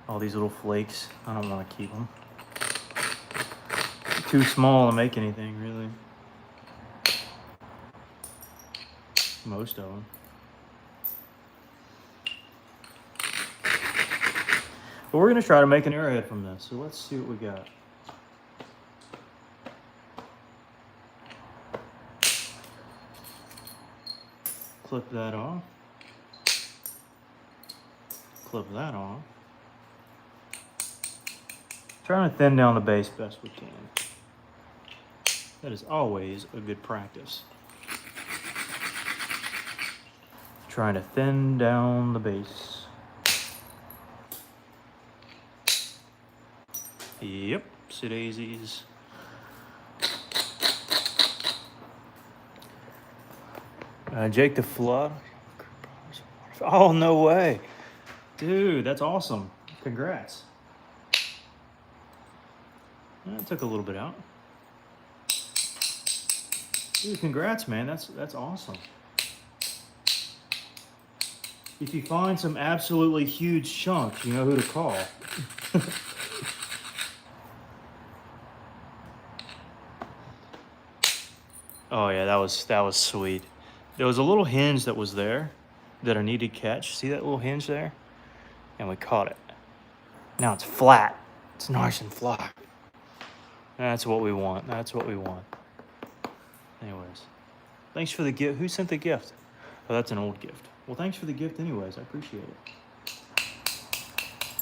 All these little flakes. I don't want to keep them. Too small to make anything, really. Most of them. But we're gonna try to make an arrowhead from this. So let's see what we got. Clip that off. Clip that off. Trying to thin down the base best we can. That is always a good practice. Trying to thin down the base. Yep, daisies. Jake the Flood. Oh, no way. Dude, that's awesome. Congrats. That took a little bit out. Dude, congrats, man. That's awesome. If you find some absolutely huge chunks, you know who to call. Oh yeah, that was sweet. There was a little hinge that was there that I needed to catch. See that little hinge there? And we caught it. Now it's flat. It's nice and flat. That's what we want. That's what we want. Anyways, thanks for the gift. Who sent the gift? Oh, that's an old gift. Well, thanks for the gift anyways. I appreciate it.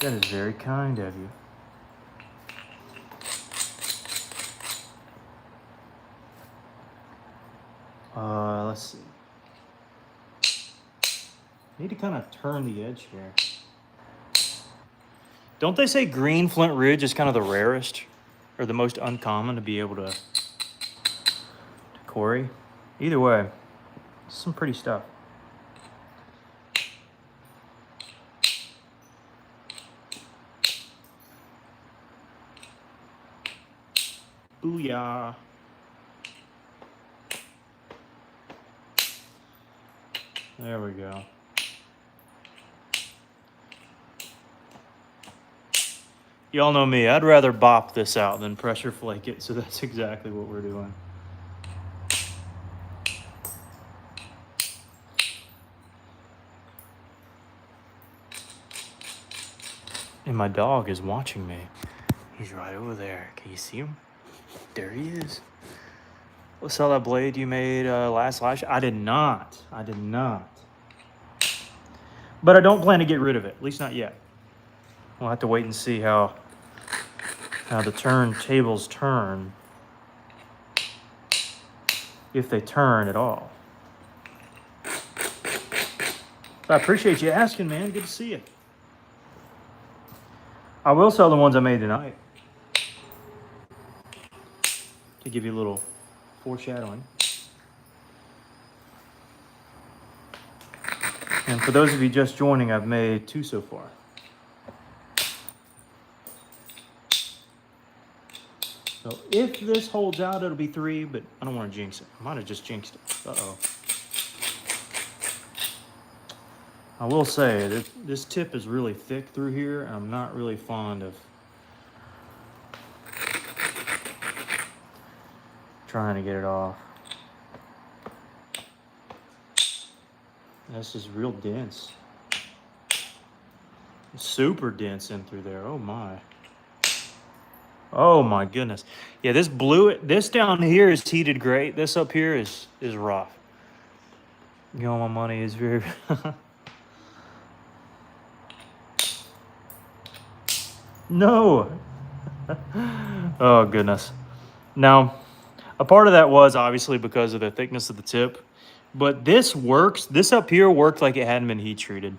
That is very kind of you. Let's see. Need to kind of turn the edge here. Don't they say green Flint Ridge is kind of the rarest or the most uncommon to be able to quarry? Either way, some pretty stuff. Booyah. There we go. Y'all know me. I'd rather bop this out than pressure flake it, so that's exactly what we're doing. And my dog is watching me. He's right over there. Can you see him? There he is. Let's sell that blade you made last lash. I did not. I did not. But I don't plan to get rid of it, at least not yet. We'll have to wait and see how the turntables turn, if they turn at all. But I appreciate you asking, man. Good to see you. I will sell the ones I made tonight, to give you a little foreshadowing. And for those of you just joining, I've made 2 so far. So if this holds out, it'll be 3, but I don't want to jinx it. I might have just jinxed it. Uh-oh. I will say that this tip is really thick through here, and I'm not really fond of trying to get it off. This is real dense. Super dense in through there. Oh my. Oh my goodness. Yeah, this down here is heated great. This up here is rough. You know, my money is very No. Oh goodness. Now, a part of that was obviously because of the thickness of the tip, but this works. This up here worked like it hadn't been heat treated.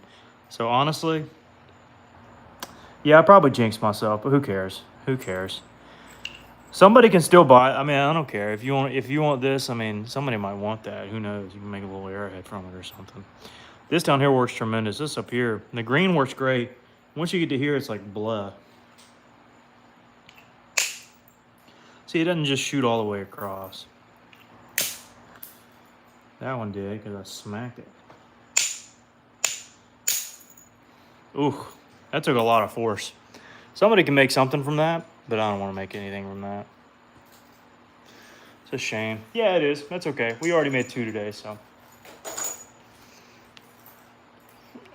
So honestly, yeah, I probably jinxed myself, but who cares? Who cares? Somebody can still buy it. I mean, I don't care. If you want this, I mean, somebody might want that. Who knows? You can make a little arrowhead from it or something. This down here works tremendous. This up here, the green works great. Once you get to here, it's like blah. See, it doesn't just shoot all the way across. That one did, because I smacked it. Ooh, that took a lot of force. Somebody can make something from that, but I don't want to make anything from that. It's a shame. Yeah, it is. That's okay. We already made 2 today, so.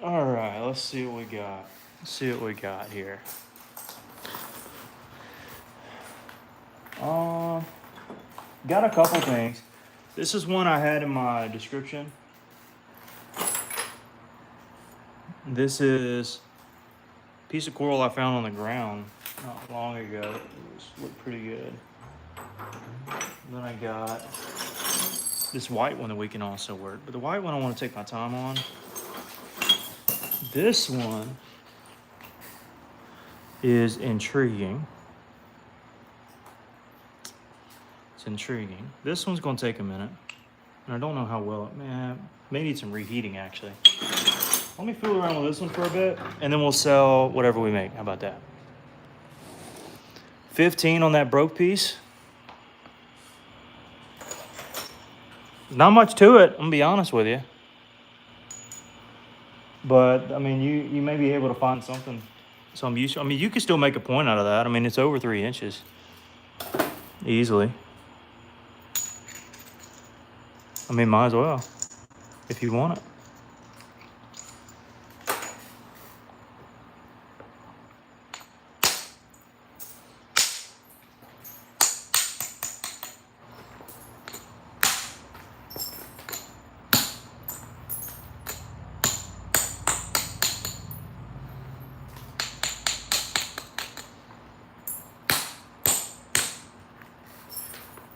All right, let's see what we got. Let's see what we got here. Got a couple things. This is one I had in my description. This is a piece of coral I found on the ground not long ago. It looked pretty good. Then I got this white one that we can also work, but the white one I want to take my time on. This one is intriguing. It's intriguing. This one's going to take a minute, and I don't know how well it may need some reheating actually. Let me fool around with this one for a bit, and then we'll sell whatever we make. How about that? 15 on that broke piece. Not much to it, I'm gonna be honest with you. But I mean, you may be able to find something, some use. I mean, you can still make a point out of that. I mean, it's over 3 inches easily. I mean, might as well if you want it.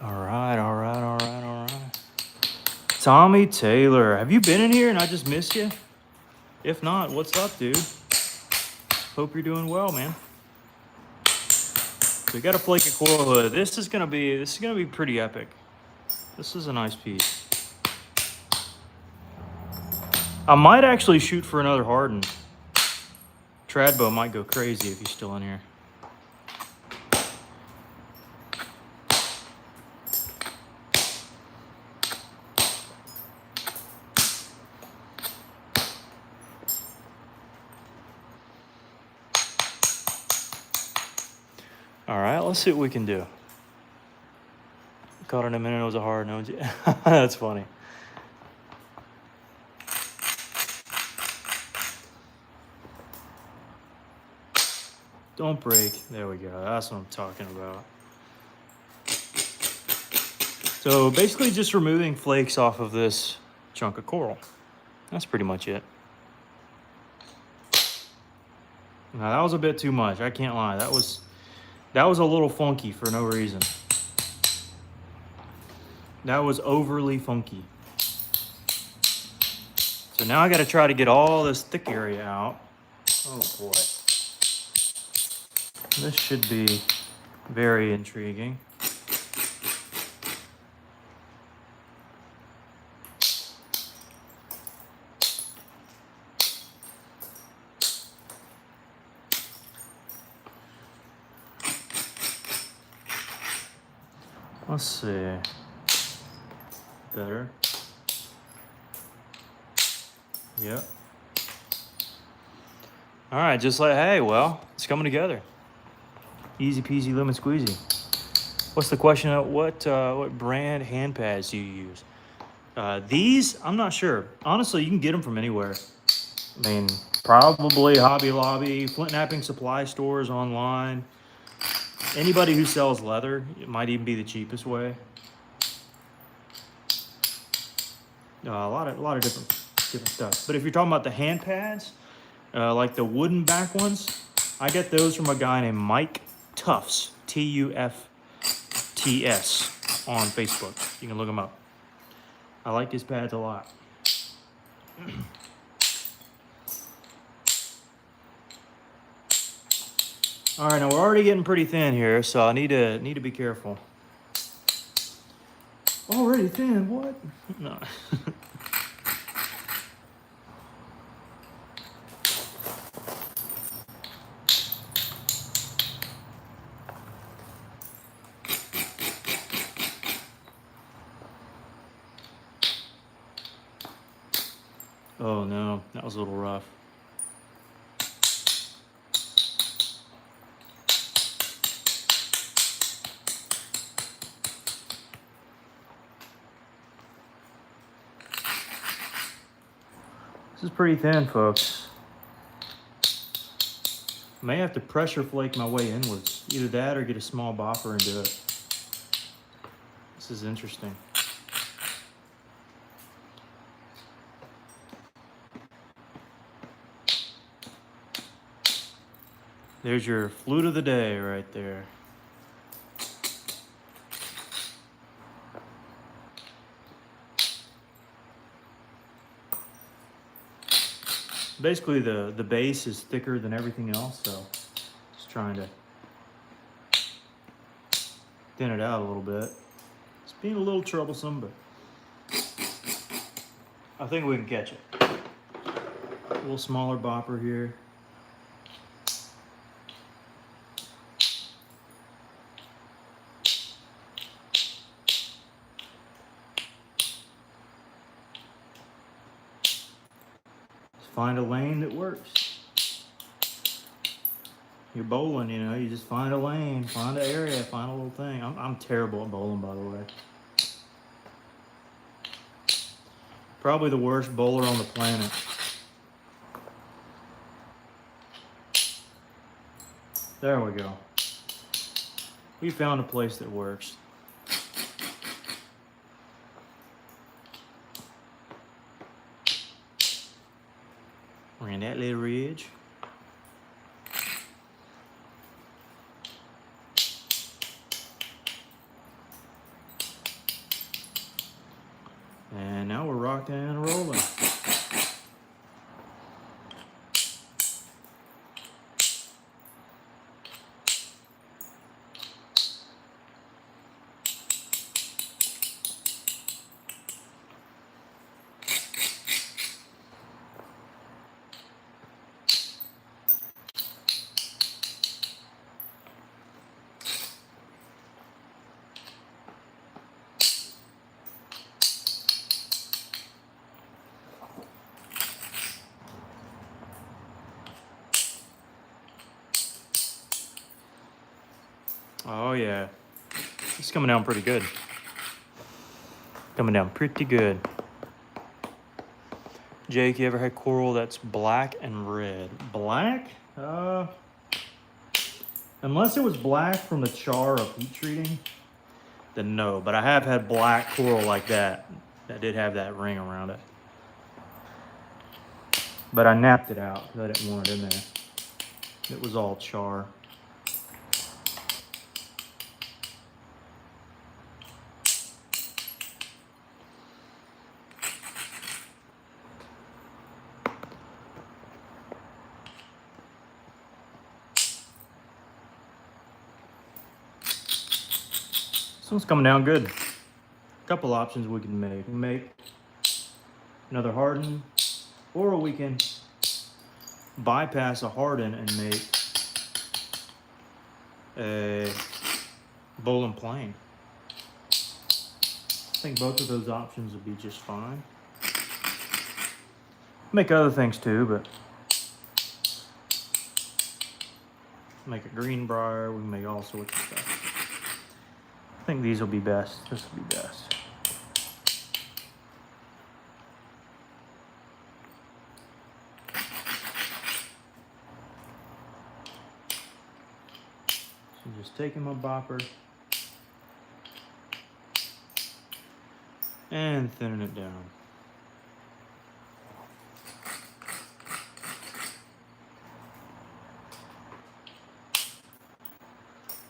All right. Tommy Taylor, have you been in here and I just missed you? If not, what's up, dude? Hope you're doing well, man. We got a flake of coral hood. This is gonna be pretty epic. This is a nice piece. I might actually shoot for another hardened. Tradbo might go crazy if he's still in here. All right, let's see what we can do. Caught it in a minute, it was a hard no. That's funny. Don't break. There we go. That's what I'm talking about. So basically just removing flakes off of this chunk of coral. That's pretty much it. Now that was a bit too much. I can't lie. That was a little funky for no reason. That was overly funky. So now I got to try to get all this thick area out. Oh boy. This should be very intriguing. Let's see. Better. Yep. All right, just like, hey, well, it's coming together. Easy peasy lemon squeezy. What's the question? What brand hand pads do you use? These, I'm not sure. Honestly, you can get them from anywhere. I mean, probably Hobby Lobby, Flint Knapping supply stores online. Anybody who sells leather, it might even be the cheapest way. A lot of different stuff. But if you're talking about the hand pads, like the wooden back ones, I get those from a guy named Mike Tufts, Tufts, on Facebook. You can look him up. I like his pads a lot. All right, now we're already getting pretty thin here, so I need to be careful. Already thin? What? No. Oh no, that was a little rough. This is pretty thin, folks. May have to pressure flake my way inwards. Either that or get a small bopper and do it. This is interesting. There's your flute of the day right there. Basically, the base is thicker than everything else, so just trying to thin it out a little bit. It's being a little troublesome, but I think we can catch it. A little smaller bopper here. find a lane that works. You're bowling, you know, you just find a lane, find an area, find a little thing. I'm terrible at bowling, by the way. Probably the worst bowler on the planet. There we go. We found a place that works. We're in that little ridge. And now we're rocking and rolling. Oh yeah, it's coming down pretty good. Coming down pretty good. Jake, you ever had coral that's black and red? Black? Unless it was black from the char of heat treating, then no. But I have had black coral like that. That did have that ring around it. But I napped it out because I didn't want it in there. It was all char. This one's coming down good. A couple options we can make. We can make another harden, or we can bypass a harden and make a bowling plain. I think both of those options would be just fine. Make other things too, but make a greenbrier. We can make all sorts of stuff. I think these will be best. This will be best. So just taking my bopper and thinning it down.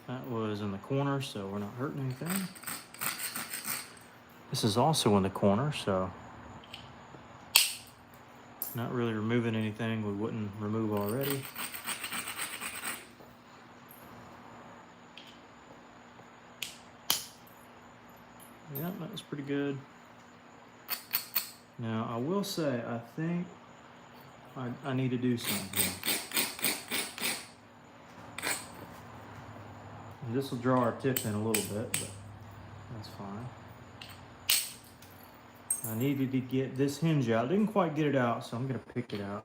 That was in the corner, so we're not hurting anything. This is also in the corner, so not really removing anything we wouldn't remove already. Yeah, that was pretty good. Now, I will say, I think I need to do something here. This will draw our tip in a little bit, but that's fine. I needed to get this hinge out. Didn't quite get it out, so I'm gonna pick it out.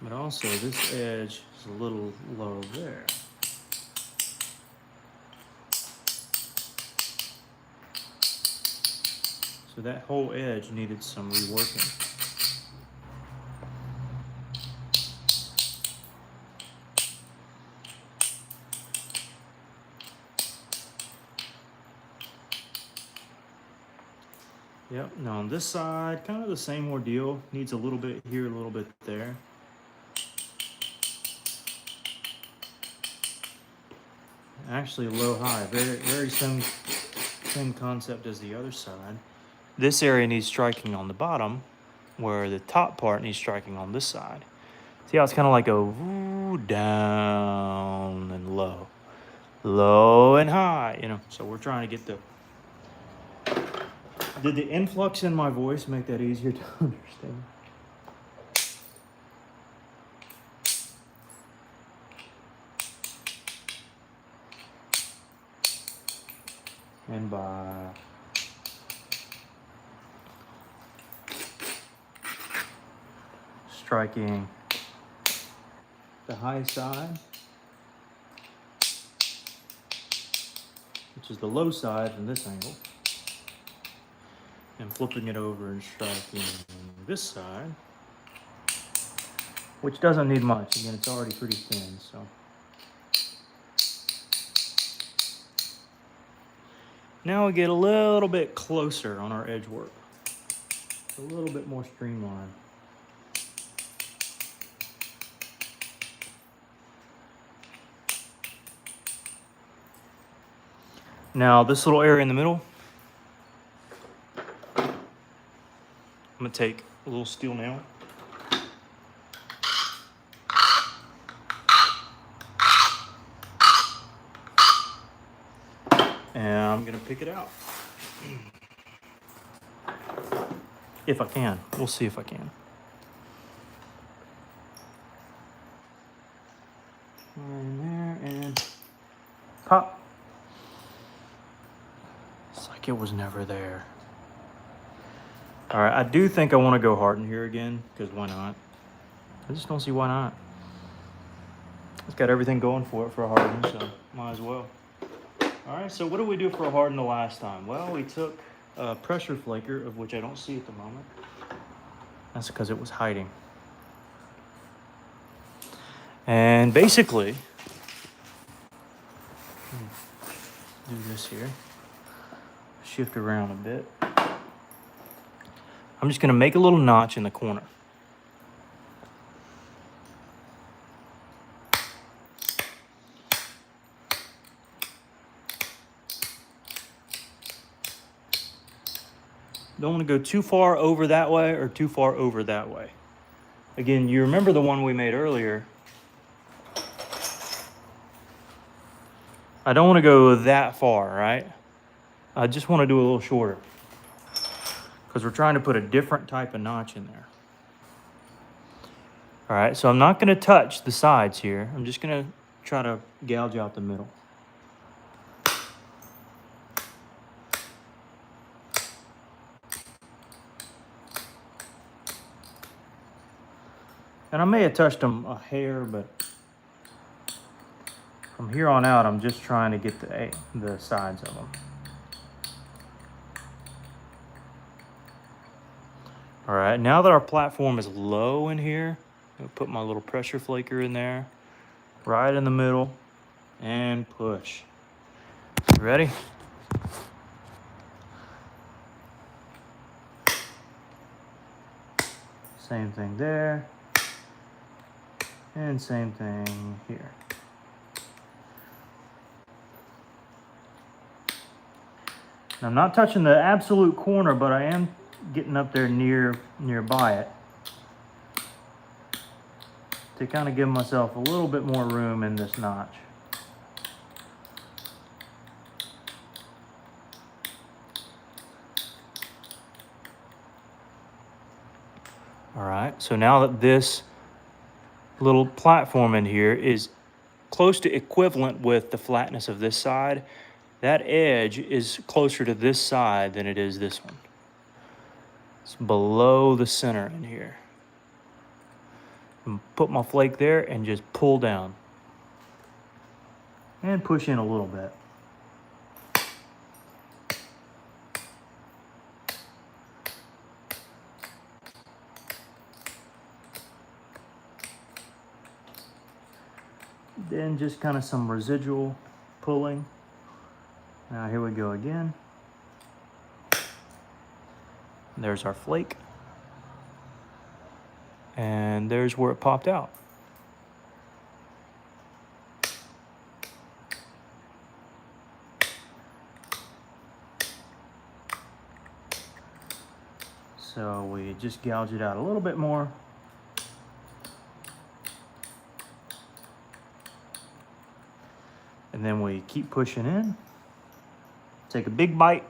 But also, this edge is a little low there. So that whole edge needed some reworking. Yep, now on this side, kind of the same ordeal. Needs a little bit here, a little bit there. Actually low high, very same concept as the other side. This area needs striking on the bottom, where the top part needs striking on this side. See how it's kind of like a woo, down and low. Low and high, you know. So we're trying to get the... Did the influx in my voice make that easier to understand? And by striking the high side, which is the low side from this angle, and flipping it over and striking this side, which doesn't need much. Again, it's already pretty thin, so. Now we get a little bit closer on our edge work. A little bit more streamlined. Now this little area in the middle, I'm gonna take a little steel nail. And I'm gonna pick it out. If I can, we'll see if I can. Right in there and pop. It's like it was never there. All right, I do think I want to go harden here again, because why not? I just don't see why not. It's got everything going for it for a harden, so might as well. All right, so what did we do for a harden the last time? Well, we took a pressure flaker, of which I don't see at the moment. That's because it was hiding. And basically, do this here. Shift around a bit. I'm just gonna make a little notch in the corner. Don't want to go too far over that way or too far over that way. Again, you remember the one we made earlier. I don't want to go that far, right? I just want to do a little shorter, because we're trying to put a different type of notch in there. All right, so I'm not going to touch the sides here. I'm just going to try to gouge out the middle. And I may have touched them a hair, but from here on out, I'm just trying to get the sides of them. All right, now that our platform is low in here, I'm gonna put my little pressure flaker in there, right in the middle, and push. You ready? Same thing there. And same thing here. Now, I'm not touching the absolute corner, but I am getting up there nearby it to kind of give myself a little bit more room in this notch. All right, so now that this little platform in here is close to equivalent with the flatness of this side, that edge is closer to this side than it is this one. It's below the center in here. Put my flake there and just pull down. And push in a little bit. Then just kind of some residual pulling. Now here we go again. There's our flake. And there's where it popped out. So we just gouge it out a little bit more. And then we keep pushing in. Take a big bite,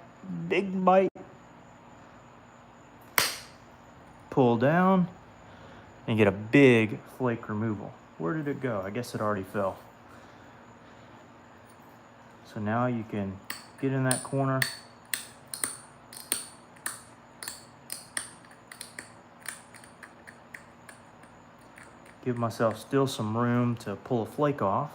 pull down, and get a big flake removal. Where did it go? I guess it already fell. So now you can get in that corner. Give myself still some room to pull a flake off.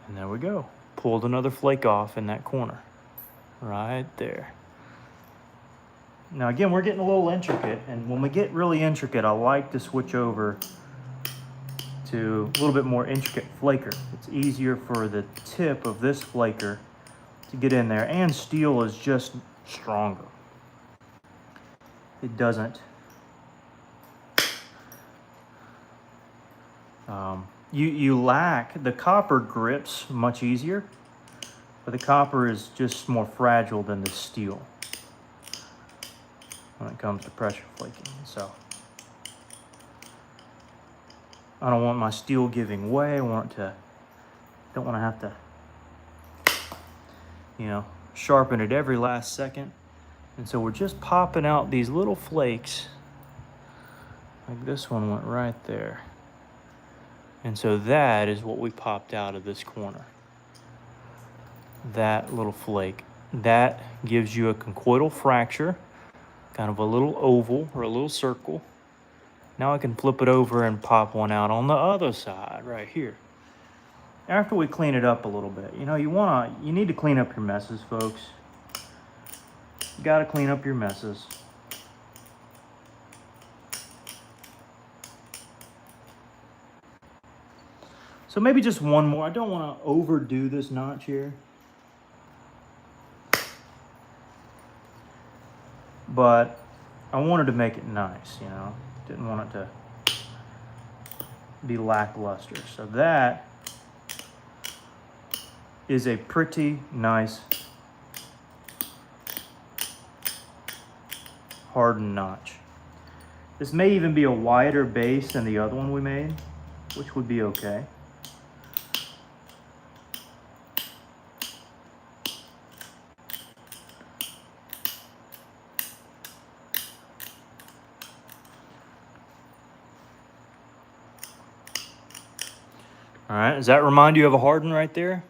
And there we go. Pulled another flake off in that corner. Right there. Now again, we're getting a little intricate, and when we get really intricate, I like to switch over to a little bit more intricate flaker. It's easier for the tip of this flaker to get in there, and steel is just stronger. It doesn't you lack the copper grips much easier, but the copper is just more fragile than the steel when it comes to pressure flaking. So I don't want my steel giving way. Don't want to have to, you know, sharpen it every last second. And so we're just popping out these little flakes. Like this one went right there. And so that is what we popped out of this corner. That little flake. That gives you a conchoidal fracture, kind of a little oval or a little circle. Now I can flip it over and pop one out on the other side right here. After we clean it up a little bit, you know, you need to clean up your messes, folks. You got to clean up your messes. So maybe just one more. I don't want to overdo this notch here. But I wanted to make it nice, you know. Didn't want it to be lackluster. So that is a pretty nice hardened notch. This may even be a wider base than the other one we made, which would be okay. All right, does that remind you of a harden right there?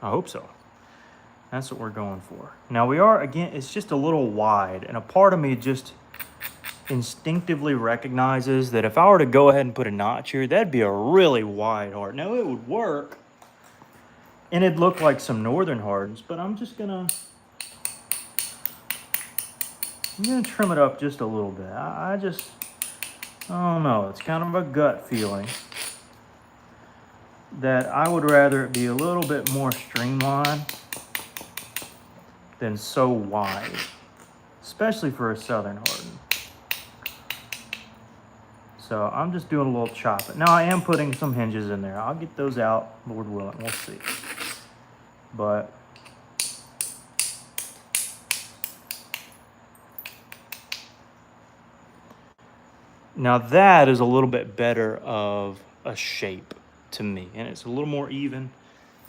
I hope so. That's what we're going for. Now we are, again, it's just a little wide, and a part of me just instinctively recognizes that if I were to go ahead and put a notch here, that'd be a really wide harden. Now it would work, and it'd look like some northern hardens, but I'm gonna trim it up just a little bit. I don't know, it's kind of a gut feeling that I would rather it be a little bit more streamlined than so wide, especially for a southern harden. So I'm just doing a little chopping. Now I am putting some hinges in there. I'll get those out, Lord willing, we'll see. But now that is a little bit better of a shape to me, and it's a little more even.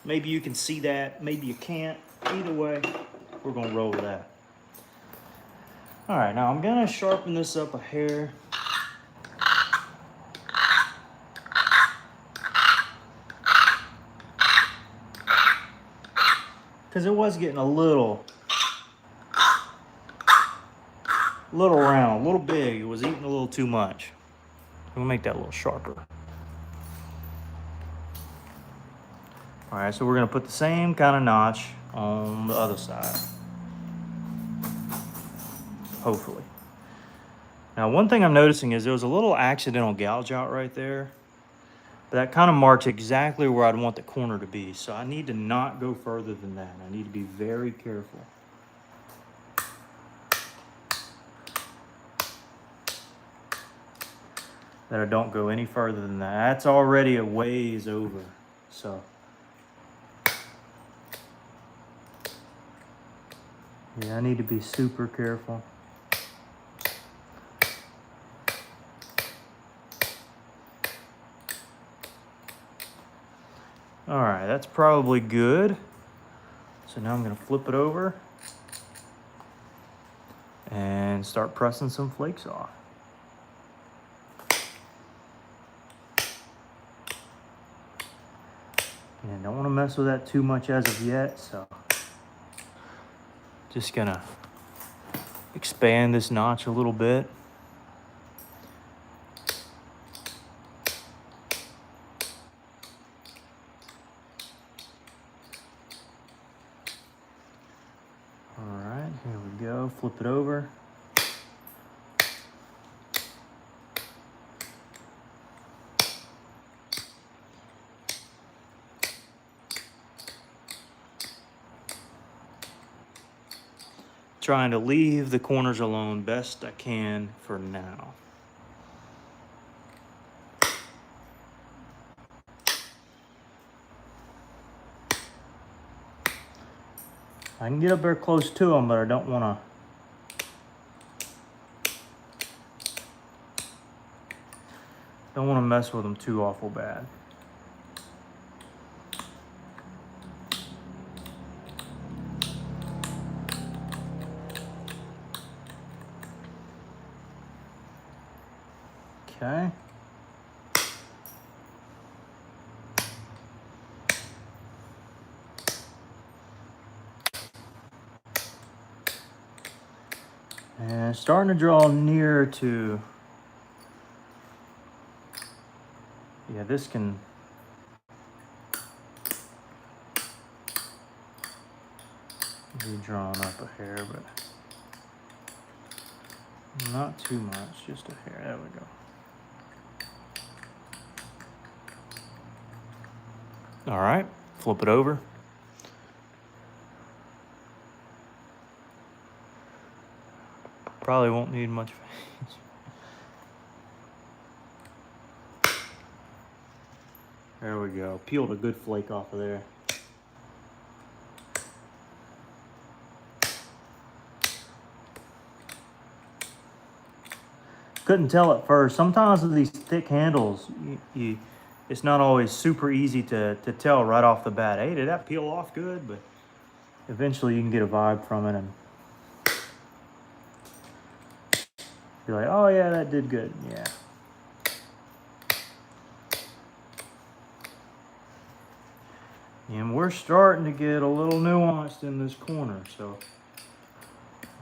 Maybe you can see that, maybe you can't. Either way, we're gonna roll with that. All right, now I'm gonna sharpen this up a hair. Because it was getting a little round, a little big. It was eating a little too much. We'll make that a little sharper. All right, so we're gonna put the same kind of notch on the other side. Hopefully. Now, one thing I'm noticing is there was a little accidental gouge out right there. But that kind of marks exactly where I'd want the corner to be. So I need to not go further than that. I need to be very careful. That I don't go any further than that. That's already a ways over. So yeah, I need to be super careful. All right, that's probably good. So now I'm gonna flip it over and start pressing some flakes off. And don't want to mess with that too much as of yet, so just gonna expand this notch a little bit. All right, here we go. Flip it over. Trying to leave the corners alone best I can for now. I can get up there close to them, but I don't want to mess with them too awful bad. Okay. And starting to draw near to, yeah, this can be drawn up a hair, but not too much, just a hair. There we go. All right, flip it over. Probably won't need much. There we go. Peeled a good flake off of there. Couldn't tell at first. Sometimes with these thick handles, it's not always super easy to tell right off the bat. Hey, did that peel off good? But eventually you can get a vibe from it and be like, oh yeah, that did good. Yeah. And we're starting to get a little nuanced in this corner. So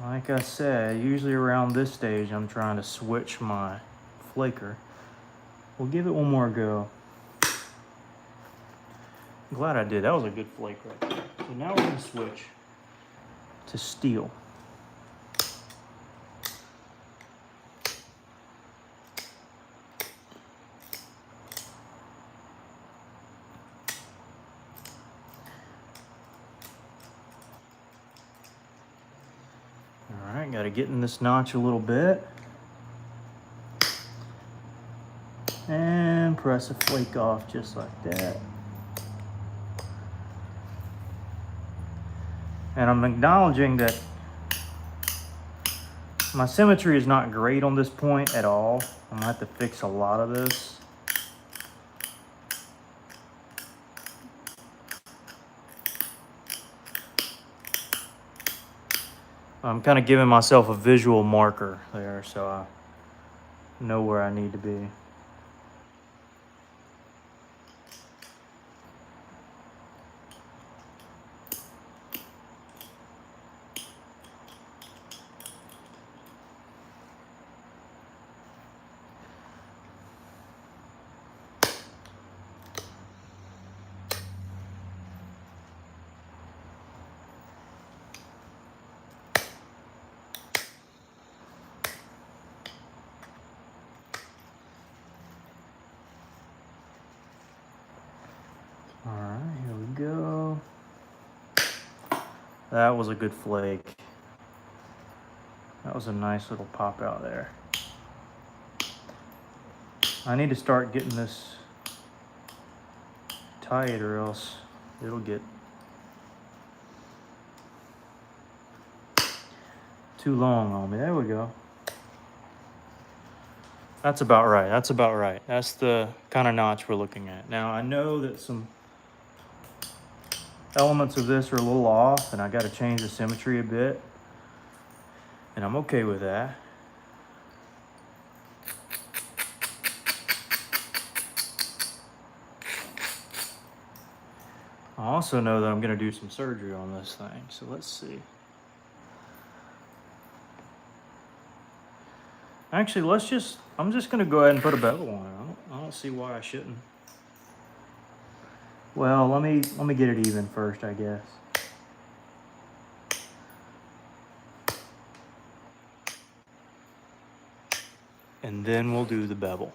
like I said, usually around this stage, I'm trying to switch my flaker. We'll give it one more go. I'm glad I did. That was a good flake right there. So now we're gonna switch to steel. All right, got to get in this notch a little bit. And press a flake off just like that. And I'm acknowledging that my symmetry is not great on this point at all. I'm gonna have to fix a lot of this. I'm kind of giving myself a visual marker there so I know where I need to be. All right, here we go. That was a good flake. That was a nice little pop out there. I need to start getting this tight or else it'll get too long on me. There we go. That's about right. That's about right. That's the kind of notch we're looking at. Now, I know that some elements of this are a little off and I got to change the symmetry a bit. And I'm okay with that. I also know that I'm going to do some surgery on this thing, so let's see. Actually, I'm just going to go ahead and put a bevel on it. I don't see why I shouldn't. Well, let me get it even first, I guess. And then we'll do the bevel.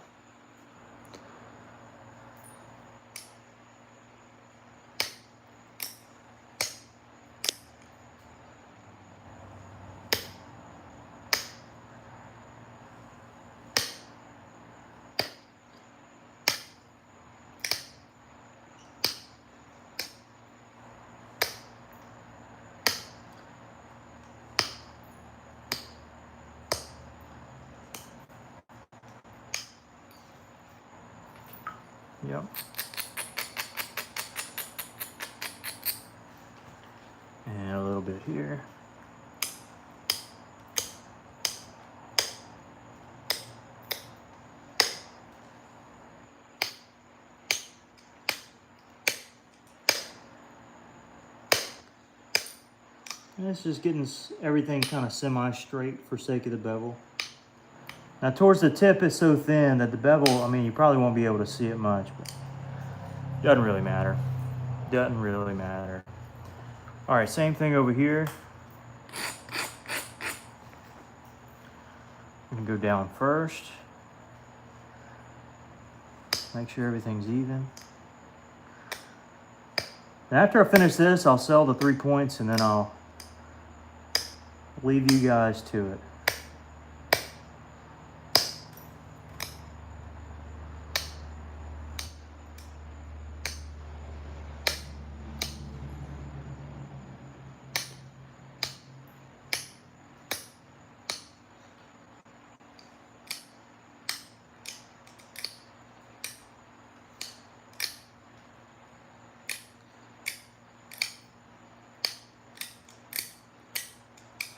Yep. And a little bit here. And it's just getting everything kind of semi-straight for sake of the bevel. Now towards the tip it's so thin that the bevel, I mean, you probably won't be able to see it much, but doesn't really matter. Doesn't really matter. All right, same thing over here. I'm gonna go down first. Make sure everything's even. And after I finish this, I'll sell the 3 points and then I'll leave you guys to it.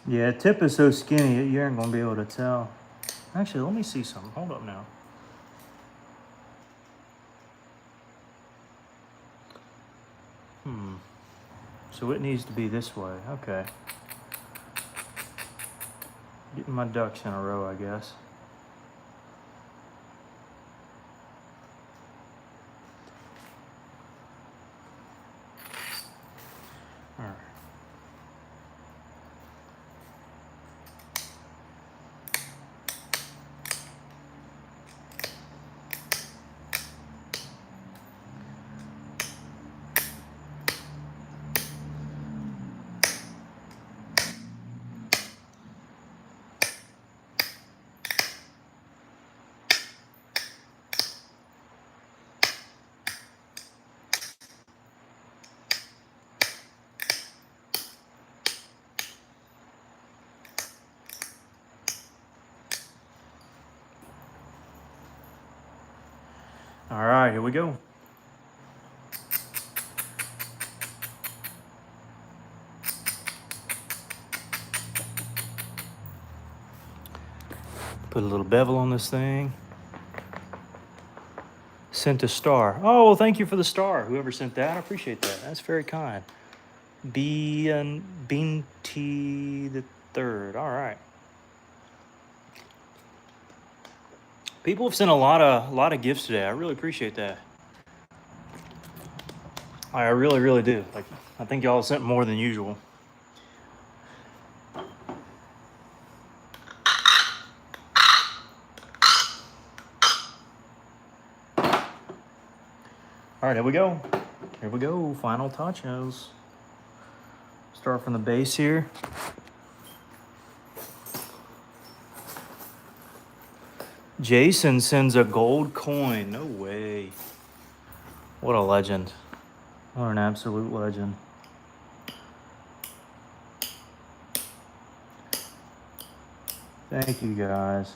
Yeah, tip is so skinny, you aren't gonna be able to tell. Actually, let me see something. Hold up now. So it needs to be this way. Okay. Getting my ducks in a row, I guess. All right. All right, here we go. Put a little bevel on this thing. Sent a star. Oh, well, thank you for the star. Whoever sent that, I appreciate that. That's very kind. Bean-T the third. All right. People have sent a lot of gifts today. I really appreciate that. I really, really do. Like, I think y'all sent more than usual. All right, here we go. Here we go. Final touches. Start from the base here. Jason sends a gold coin. No way. What a legend. What an absolute legend. Thank you, guys.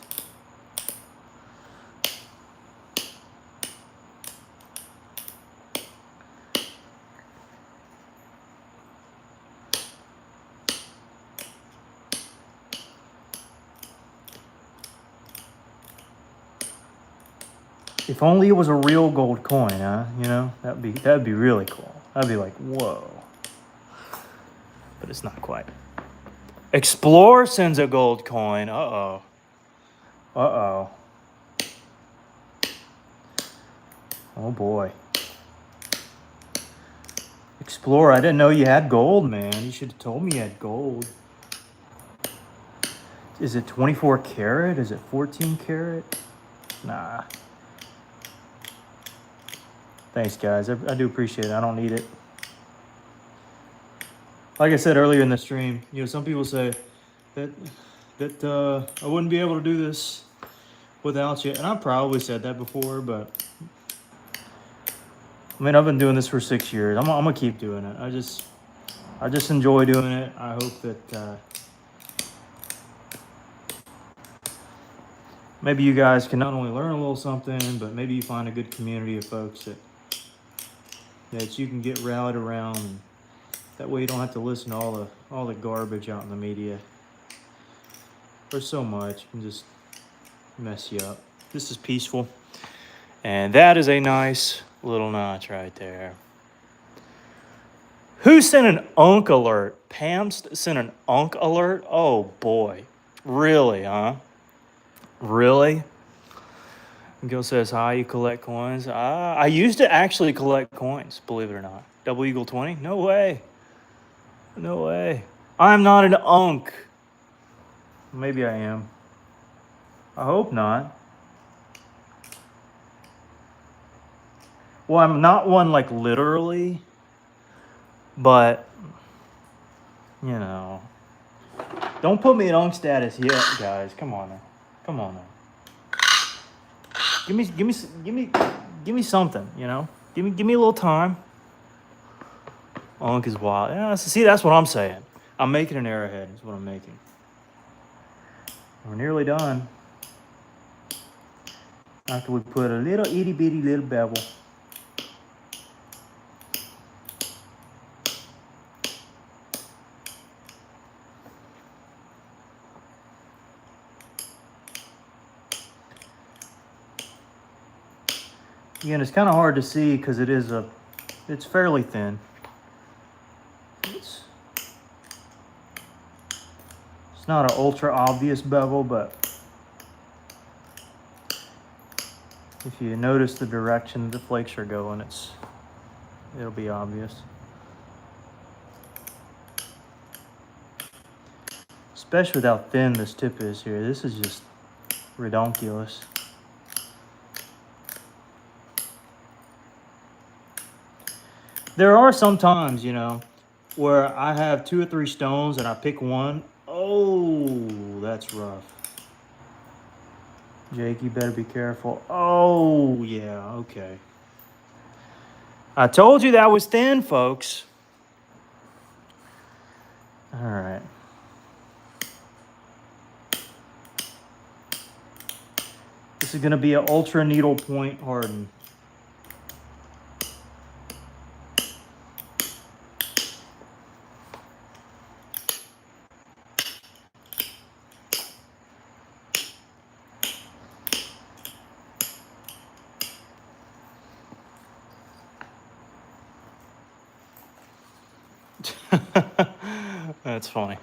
If only it was a real gold coin, huh? You know, that'd be really cool. I'd be like, whoa. But it's not quite. Explore sends a gold coin. Uh-oh. Uh-oh. Oh, boy. Explore, I didn't know you had gold, man. You should have told me you had gold. Is it 24 karat? Is it 14 karat? Nah. Thanks, guys. I do appreciate it. I don't need it. Like I said earlier in the stream, you know, some people say that I wouldn't be able to do this without you. And I've probably said that before, but I mean, I've been doing this for 6 years. I'm gonna keep doing it. I just enjoy doing it. I hope that maybe you guys can not only learn a little something, but maybe you find a good community of folks that you can get rallied around. And that way you don't have to listen to all the garbage out in the media. There's so much can just mess you up. This is peaceful. And that is a nice little notch right there. Who sent an unk alert? Pam sent an unk alert? Oh boy. Really, huh? Really? Gil says, hi, you collect coins. I used to actually collect coins, believe it or not. Double Eagle 20? No way. No way. I'm not an unk. Maybe I am. I hope not. Well, I'm not one like literally, but you know. Don't put me in unk status yet, guys. Come on now. Come on now. Give me something, you know? Give me a little time. Unk is wild. Yeah, see, that's what I'm saying. I'm making an arrowhead, is what I'm making. We're nearly done. After we put a little itty bitty little bevel. Again, it's kind of hard to see because it's fairly thin. It's not an ultra obvious bevel, but if you notice the direction the flakes are going, it'll be obvious. Especially with how thin this tip is here. This is just redonkulous. There are some times, you know, where I have 2 or 3 stones and I pick one. Oh, that's rough. Jake, you better be careful. Oh, yeah, okay. I told you that was thin, folks. All right. This is going to be an ultra needle point harden. That's funny.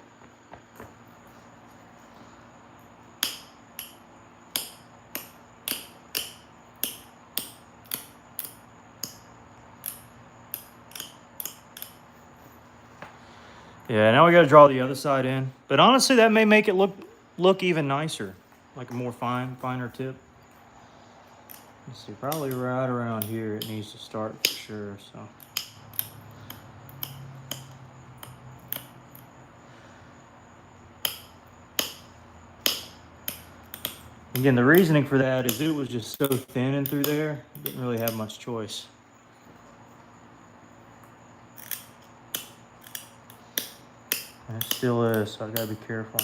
Yeah, now we got to draw the other side in. But honestly, that may make it look even nicer, like a more finer tip. Let's see, probably right around here it needs to start for sure. So. Again, the reasoning for that is it was just so thin in through there, didn't really have much choice. And it still is, so I gotta be careful.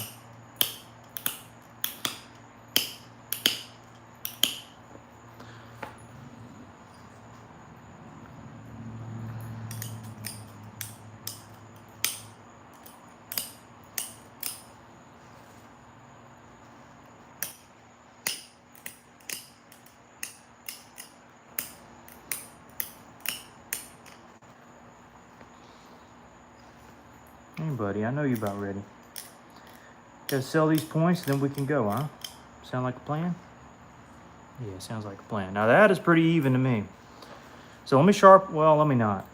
Hey, buddy, I know you're about ready. Gotta sell these points, then we can go, huh? Sound like a plan? Yeah, sounds like a plan. Now that is pretty even to me. So let me well, let me not.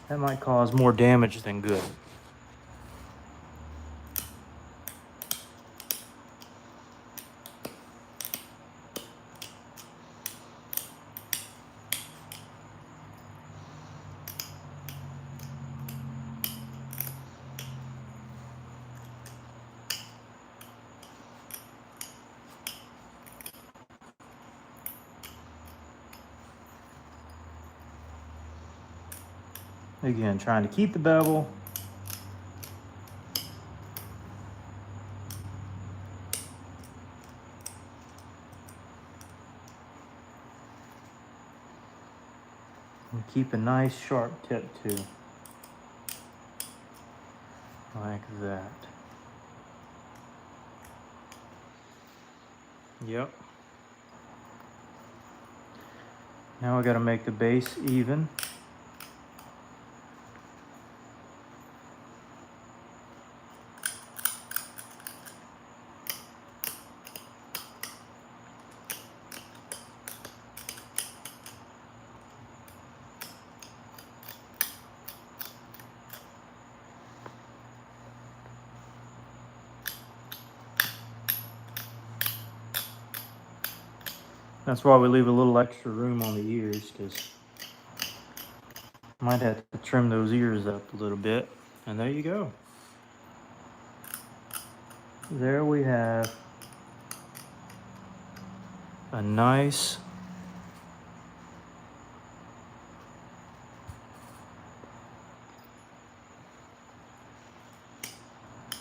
That might cause more damage than good. Again, trying to keep the bevel. And keep a nice sharp tip too. Like that. Yep. Now I gotta make the base even. That's why we leave a little extra room on the ears, because might have to trim those ears up a little bit. And there you go. There we have a nice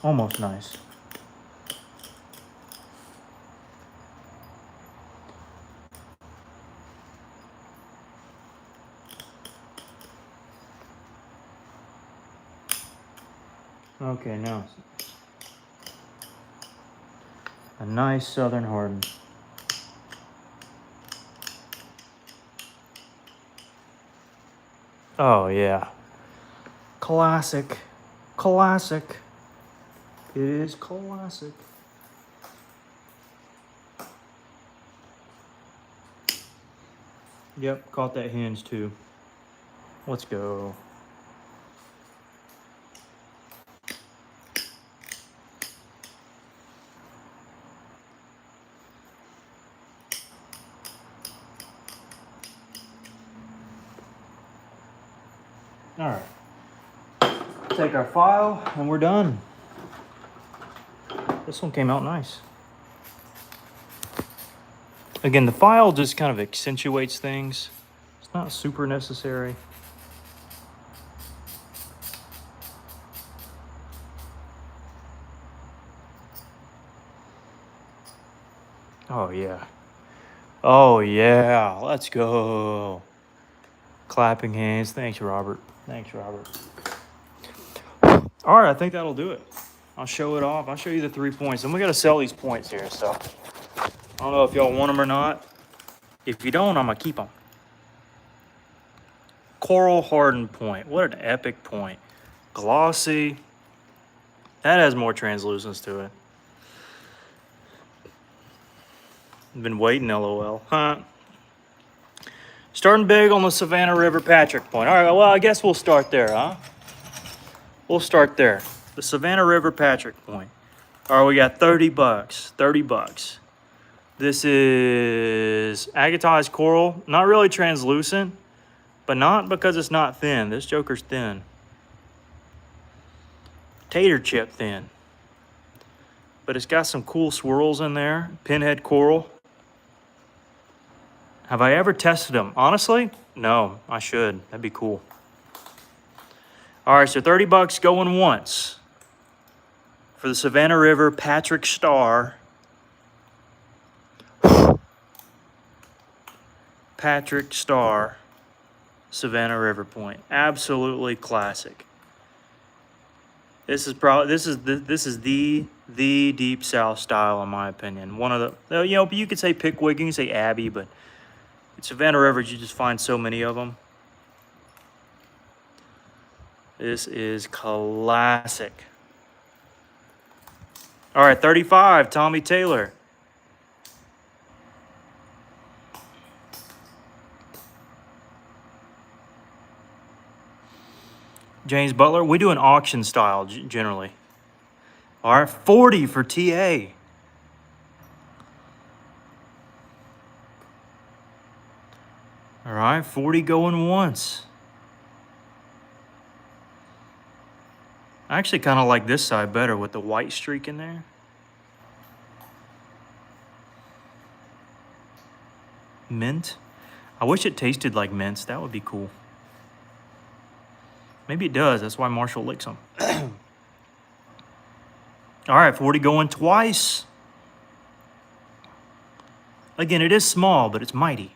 almost nice. Okay, now a nice southern hardened. Oh yeah. Classic. Classic. It is classic. Yep, caught that hinge too. Let's go. All right. Take our file and we're done. This one came out nice. Again, the file just kind of accentuates things. It's not super necessary. Oh yeah. Oh yeah, let's go. Clapping hands. Thanks, Robert. Thanks, Robert. All right, I think that'll do it. I'll show it off. I'll show you the 3 points. And we got to sell these points here, so I don't know if y'all want them or not. If you don't, I'm going to keep them. Coral hardened point. What an epic point. Glossy. That has more translucence to it. Been waiting, LOL. Huh? Starting big on the Savannah River Patrick point. All right, well, I guess we'll start there, huh? We'll start there. The Savannah River Patrick point. All right, we got 30 bucks. 30 bucks. This is agatized coral. Not really translucent, but not because it's not thin. This joker's thin. Tater chip thin. But it's got some cool swirls in there. Pinhead coral. Have I ever tested them? Honestly, no, I should. That'd be cool. All right, so 30 bucks going once for the Savannah River Patrick Star. Patrick Star Savannah River Point. Absolutely classic. This is probably the Deep South style in my opinion. One of the, you know, you could say Pickwick, you can say Abbey, but Savannah Rivers, you just find so many of them. This is classic. All right, 35, Tommy Taylor. James Butler. We do an auction style generally. All right, 40 for TA. All right, 40 going once. I actually kind of like this side better with the white streak in there. Mint. I wish it tasted like mints. That would be cool. Maybe it does. That's why Marshall licks them. All right, 40 going twice. Again, it is small, but it's mighty.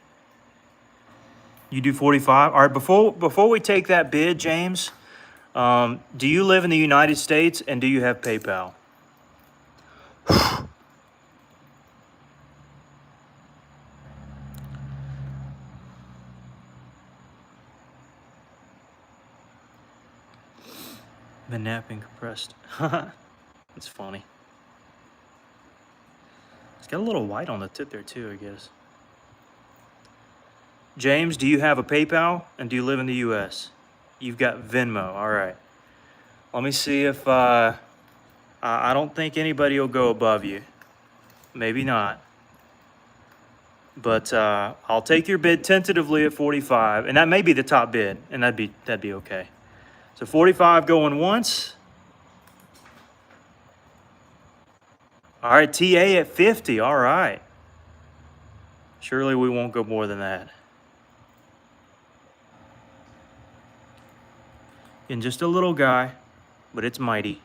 You do 45. All right, before we take that bid, James, do you live in the United States and do you have PayPal? Been napping compressed. It's funny. It's got a little white on the tip there too, I guess. James, do you have a PayPal and do you live in the US? You've got Venmo. All right. Let me see if I don't think anybody will go above you. Maybe not. But I'll take your bid tentatively at 45, and that may be the top bid, and that'd be okay. So 45 going once. All right, TA at 50. All right. Surely we won't go more than that. And just a little guy, but it's mighty.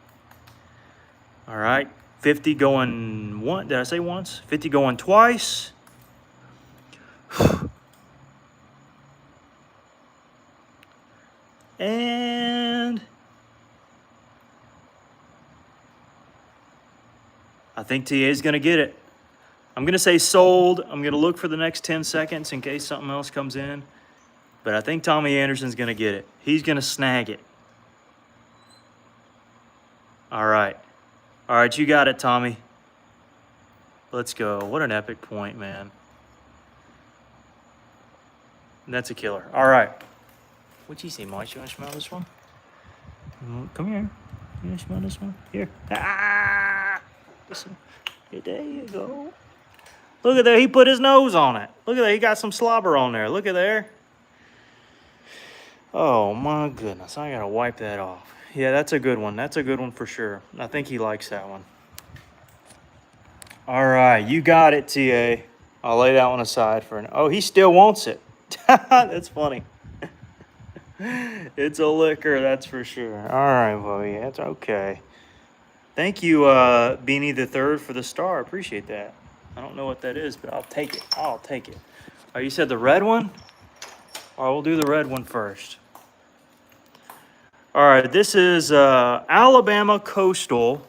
All right, 50 going one. Did I say once? 50 going twice. And I think TA is going to get it. I'm going to say sold. I'm going to look for the next 10 seconds in case something else comes in. But I think Tommy Anderson's going to get it. He's going to snag it. All right. All right, you got it, Tommy. Let's go. What an epic point, man. That's a killer. All right. What'd you say, Mike? You want to smell this one? Come here. You want to smell this one? Here. Ah! Listen. There you go. Look at there. He put his nose on it. Look at that. He got some slobber on there. Look at there. Oh, my goodness. I got to wipe that off. Yeah, that's a good one. That's a good one for sure. I think he likes that one. All right. You got it, TA. I'll lay that one aside for an... Oh, he still wants it. That's funny. It's a liquor, that's for sure. All right, Bobby. That's okay. Thank you, Beanie the Third, for the star. Appreciate that. I don't know what that is, but I'll take it. I'll take it. Oh, you said the red one? All right, we'll do the red one first. All right, this is Alabama Coastal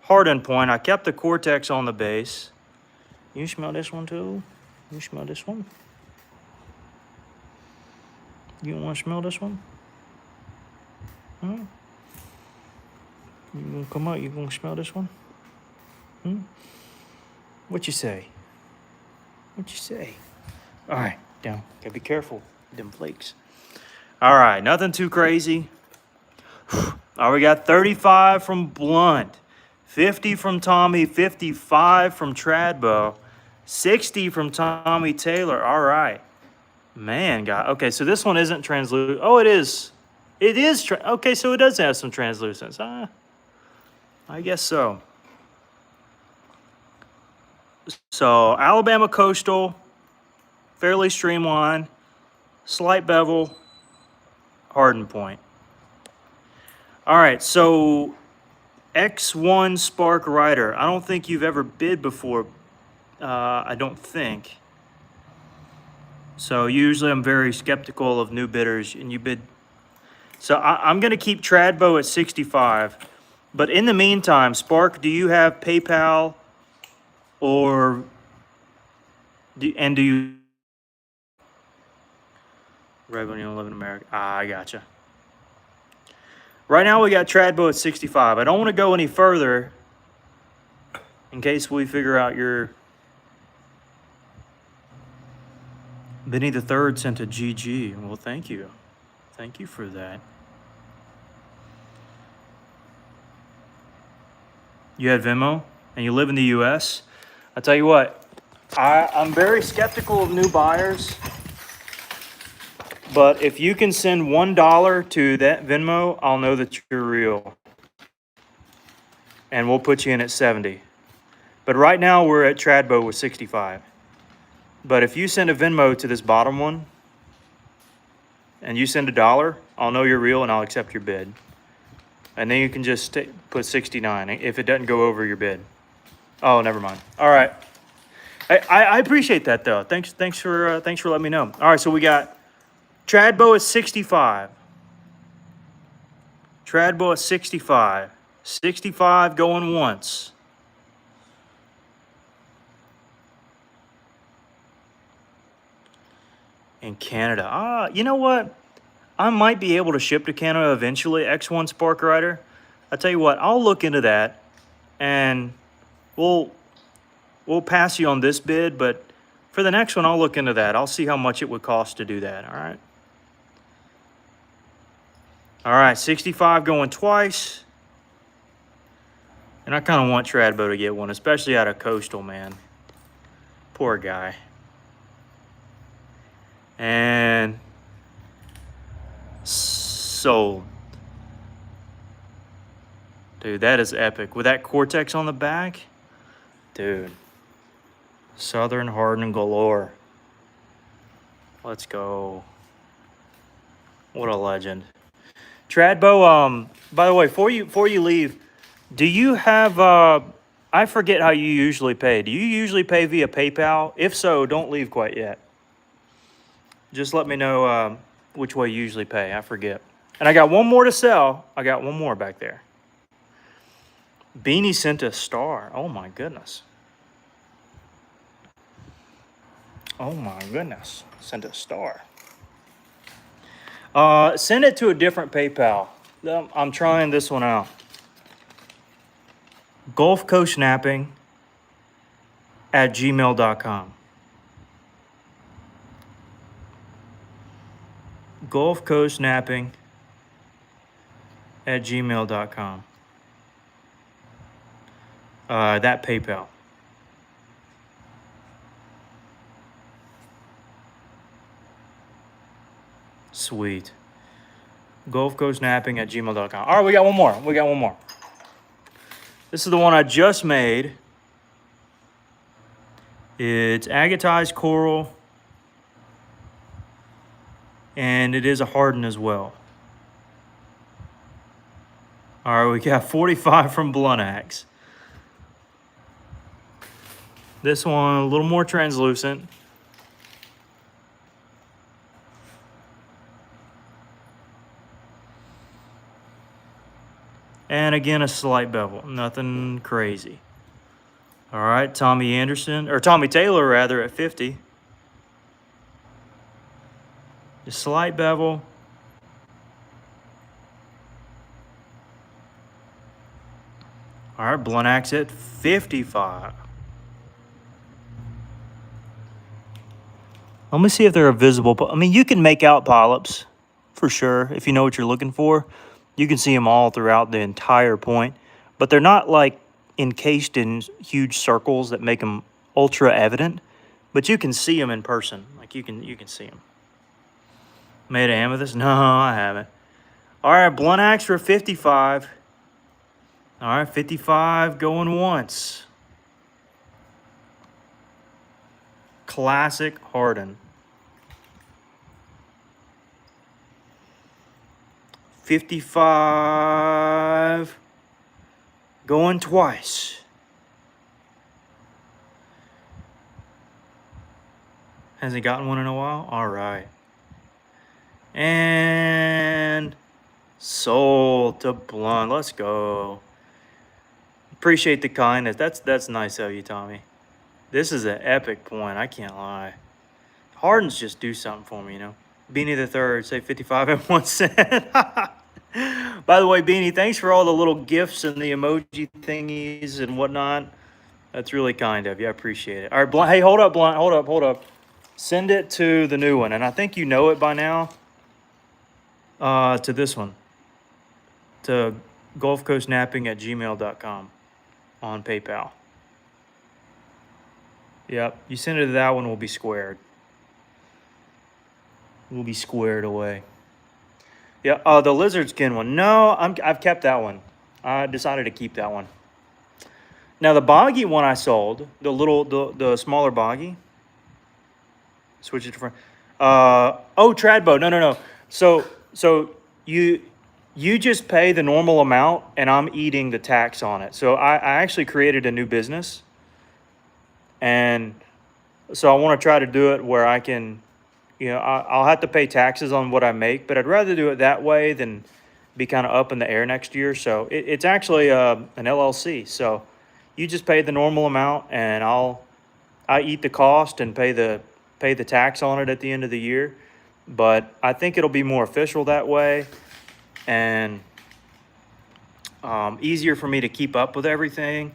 Harden Point. I kept the Cortex on the base. You smell this one too? You smell this one? You want to smell this one? Huh? You gonna come out? You gonna smell this one? What you say? What you say? All right, down. Gotta be careful, them flakes. All right, nothing too crazy. All right, we got 35 from Blunt, 50 from Tommy, 55 from Tradbo, 60 from Tommy Taylor. All right. Man, God. Okay, so this one isn't translucent. Oh, it is. It is. Okay, so it does have some translucence. I guess so. So, Alabama Coastal, fairly streamlined, slight bevel, Harden Point. All right, so X1 Spark Rider. I don't think you've ever bid before. I don't think. So usually I'm very skeptical of new bidders, and you bid. So I'm going to keep Tradbo at 65. But in the meantime, Spark, do you have PayPal or do you... Right when you don't live in America. I gotcha. Right now we got Tradbo at 65. I don't want to go any further in case we figure out your Benny the Third sent a GG. Well, thank you. Thank you for that. You had Venmo and you live in the US. I tell you what, I'm very skeptical of new buyers. But if you can send $1 to that Venmo, I'll know that you're real. And we'll put you in at 70. But right now we're at Tradbo with 65. But if you send a Venmo to this bottom one and you send $1, I'll know you're real and I'll accept your bid. And then you can just put 69 if it doesn't go over your bid. Oh, never mind. All right. I appreciate that though. Thanks for letting me know. All right, so we got Tradbo at 65. Tradbo at 65. 65 going once. In Canada. You know what? I might be able to ship to Canada eventually, X1 Spark Rider. I tell you what, I'll look into that and we'll pass you on this bid, but for the next one, I'll look into that. I'll see how much it would cost to do that, all right? All right, 65 going twice. And I kind of want Tradbo to get one, especially out of Coastal, man. Poor guy. And sold. Dude, that is epic. With that Cortex on the back, dude. Southern Harden galore. Let's go. What a legend. Tradbo, by the way, before you leave, do you have I forget how you usually pay. Do you usually pay via PayPal? If so, don't leave quite yet. Just let me know which way you usually pay. I forget. And I got one more to sell. I got one more back there. Beanie sent a star. Oh my goodness. Oh my goodness. Sent a star. Send it to a different PayPal. I'm trying this one out. Gulf Coast Knapping at gmail.com. Gulf Coast Knapping at gmail.com. That PayPal. Sweet. Gulf Coast Knapping at gmail.com. All right, we got one more. This is the one I just made. It's agatized coral. And it is a harden as well. All right, we got 45 from Blunt Axe. This one a little more translucent. And again, a slight bevel, nothing crazy. All right, Tommy Taylor rather, at 50. Just slight bevel. All right, Blunt Axe at 55. Let me see if they're a visible. I mean, you can make out polyps for sure if you know what you're looking for. You can see them all throughout the entire point, but they're not like encased in huge circles that make them ultra evident. But you can see them in person. Like you can see them. Made of amethyst? No, I haven't. All right, Blunt Axe for 55. All right, 55 going once. Classic harden. 55 going twice. Hasn't gotten one in a while? All right. And sold to Blunt. Let's go. Appreciate the kindness. That's nice of you, Tommy. This is an epic point. I can't lie. Hardens just do something for me, you know. Beanie the Third, say 55 and 1 cent. By the way, Beanie, thanks for all the little gifts and the emoji thingies and whatnot. That's really kind of you. I appreciate it. All right, Blunt. Hey, hold up, Blunt. Hold up. Send it to the new one, and I think you know it by now. To this one, to gulfcoastnapping@gmail.com on PayPal. Yep, you send it to that one, we'll be squared. We'll be squared away. Yeah, the lizard skin one. No, I've kept that one. I decided to keep that one. Now the boggy one I sold, the smaller boggy. Switch it to front. Trad boat. No. So you just pay the normal amount, and I'm eating the tax on it. So I actually created a new business, and so I want to try to do it where I can, I'll have to pay taxes on what I make, but I'd rather do it that way than be kind of up in the air next year. So it's actually an LLC. So you just pay the normal amount, and I eat the cost and pay the tax on it at the end of the year. But I think it'll be more official that way, and easier for me to keep up with everything.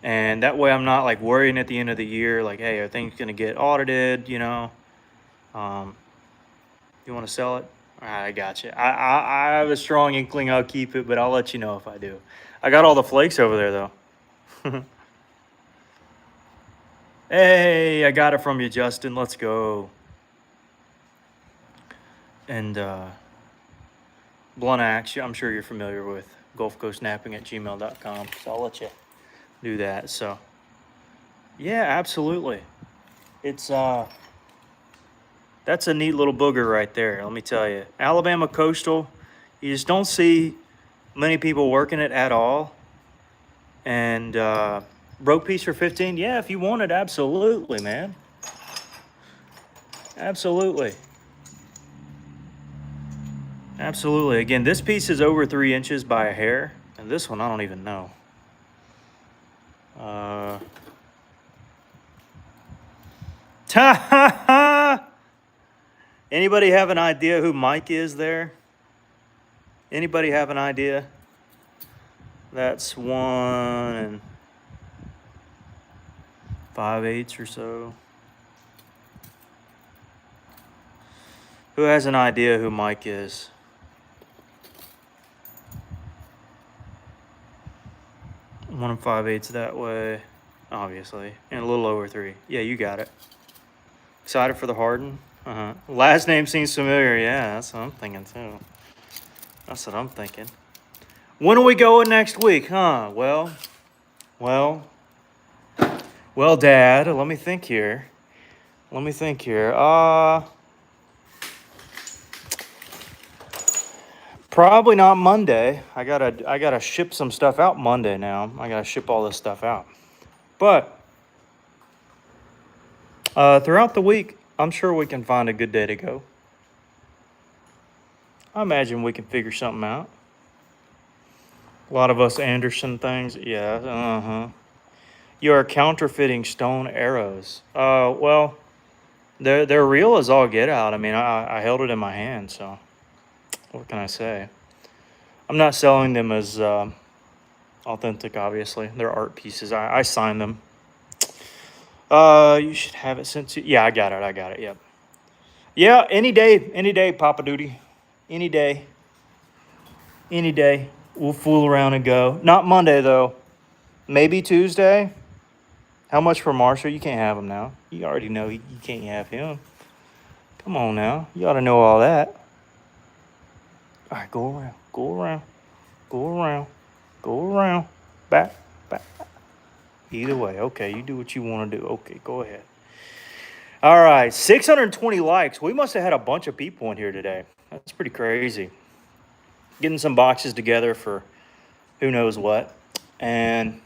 And that way I'm not like worrying at the end of the year, like, hey, are things going to get audited, You want to sell it? All right, I got you. I have a strong inkling I'll keep it, but I'll let you know if I do. I got all the flakes over there, though. Hey, I got it from you, Justin. Let's go. And Blunt Axe, I'm sure you're familiar with gulfcoastnapping@gmail.com, so I'll let you do that. So, yeah, absolutely. It's that's a neat little booger right there, let me tell you. Alabama Coastal, you just don't see many people working it at all. And broke piece for 15. Yeah, if you want it, absolutely, man. Absolutely. Again, this piece is over 3 inches by a hair, and this one I don't even know. Anybody have an idea who Mike is there? Anybody have an idea? That's 1 5/8 or so. Who has an idea who Mike is? One 5/8 that way, obviously, and a little over 3. Yeah, you got it. Excited for the Harden? Last name seems familiar. Yeah, that's what I'm thinking too. That's what I'm thinking. When are we going next week? Huh? Well, Dad. Let me think here. Probably not Monday. I gotta ship some stuff out Monday now. I gotta ship all this stuff out. But throughout the week, I'm sure we can find a good day to go. I imagine we can figure something out. A lot of us Anderson things. Yeah, You are counterfeiting stone arrows. Well, they're real as all get out. I mean, I held it in my hand, so what can I say? I'm not selling them as authentic, obviously. They're art pieces. I signed them. You should have it sent to. Yeah, I got it. Yep. Yeah, any day, Papa Duty. Any day. We'll fool around and go. Not Monday, though. Maybe Tuesday. How much for Marshall? You can't have him now. You already know you can't have him. Come on now. You ought to know all that. All right, go around. Back. Either way. Okay, you do what you want to do. Okay, go ahead. All right, 620 likes. We must have had a bunch of people in here today. That's pretty crazy. Getting some boxes together for who knows what. And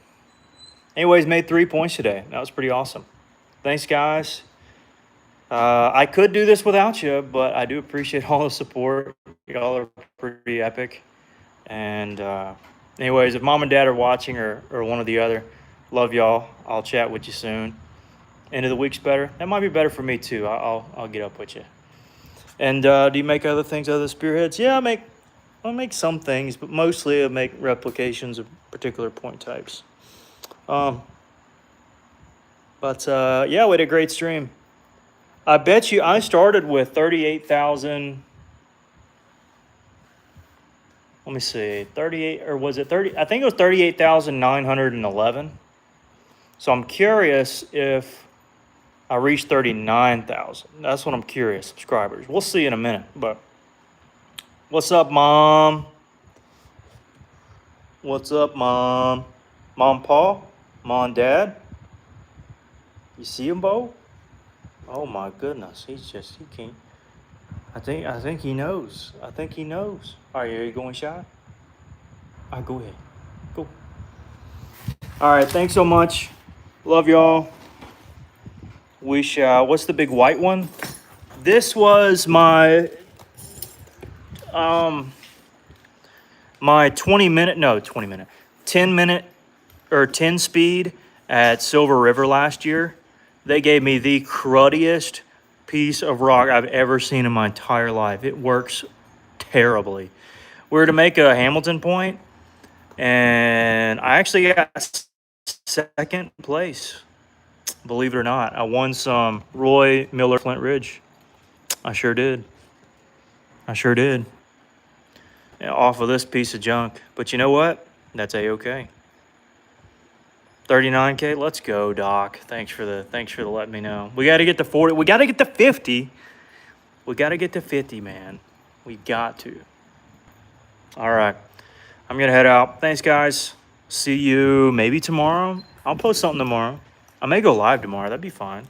anyways, made 3 points today. That was pretty awesome. Thanks, guys. I could do this without you, but I do appreciate all the support. Y'all are pretty epic. And anyways, if Mom and Dad are watching or one or the other, love y'all. I'll chat with you soon. End of the week's better. That might be better for me, too. I'll get up with you. And do you make other things other than spearheads? Yeah, I'll make some things, but mostly I make replications of particular point types. Yeah, we had a great stream. I bet you I started with 38,000. Let me see, 38, or was it 30? I think it was 38,911. So I'm curious if I reached 39,000. That's what I'm curious, subscribers. We'll see in a minute, but what's up, Mom? What's up, Mom? Mom, Paul? Mom, Dad? You see him, Bo? Oh my goodness, he can't. I think he knows. I think he knows. All right, are you going shy? All right, go ahead. Go. All right, thanks so much. Love y'all. Wish, what's the big white one? This was my 10 minute or 10 speed at Silver River last year. They gave me the cruddiest piece of rock I've ever seen in my entire life. It works terribly. We were to make a Hamilton point, and I actually got second place. Believe it or not, I won some Roy Miller Flint Ridge. I sure did. Yeah, off of this piece of junk. But you know what? That's a-okay. 39K. Let's go, Doc. Thanks for the letting me know. We got to get to 40. We got to get to 50. We got to get to 50, man. We got to. All right. I'm going to head out. Thanks, guys. See you maybe tomorrow. I'll post something tomorrow. I may go live tomorrow. That'd be fine.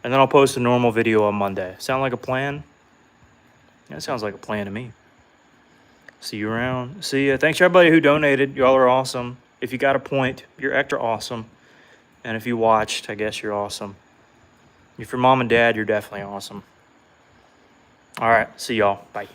And then I'll post a normal video on Monday. Sound like a plan? That sounds like a plan to me. See you around. See ya. Thanks to everybody who donated. Y'all are awesome. If you got a point, you're extra awesome. And if you watched, I guess you're awesome. If you're mom and dad, you're definitely awesome. All right. See y'all. Bye.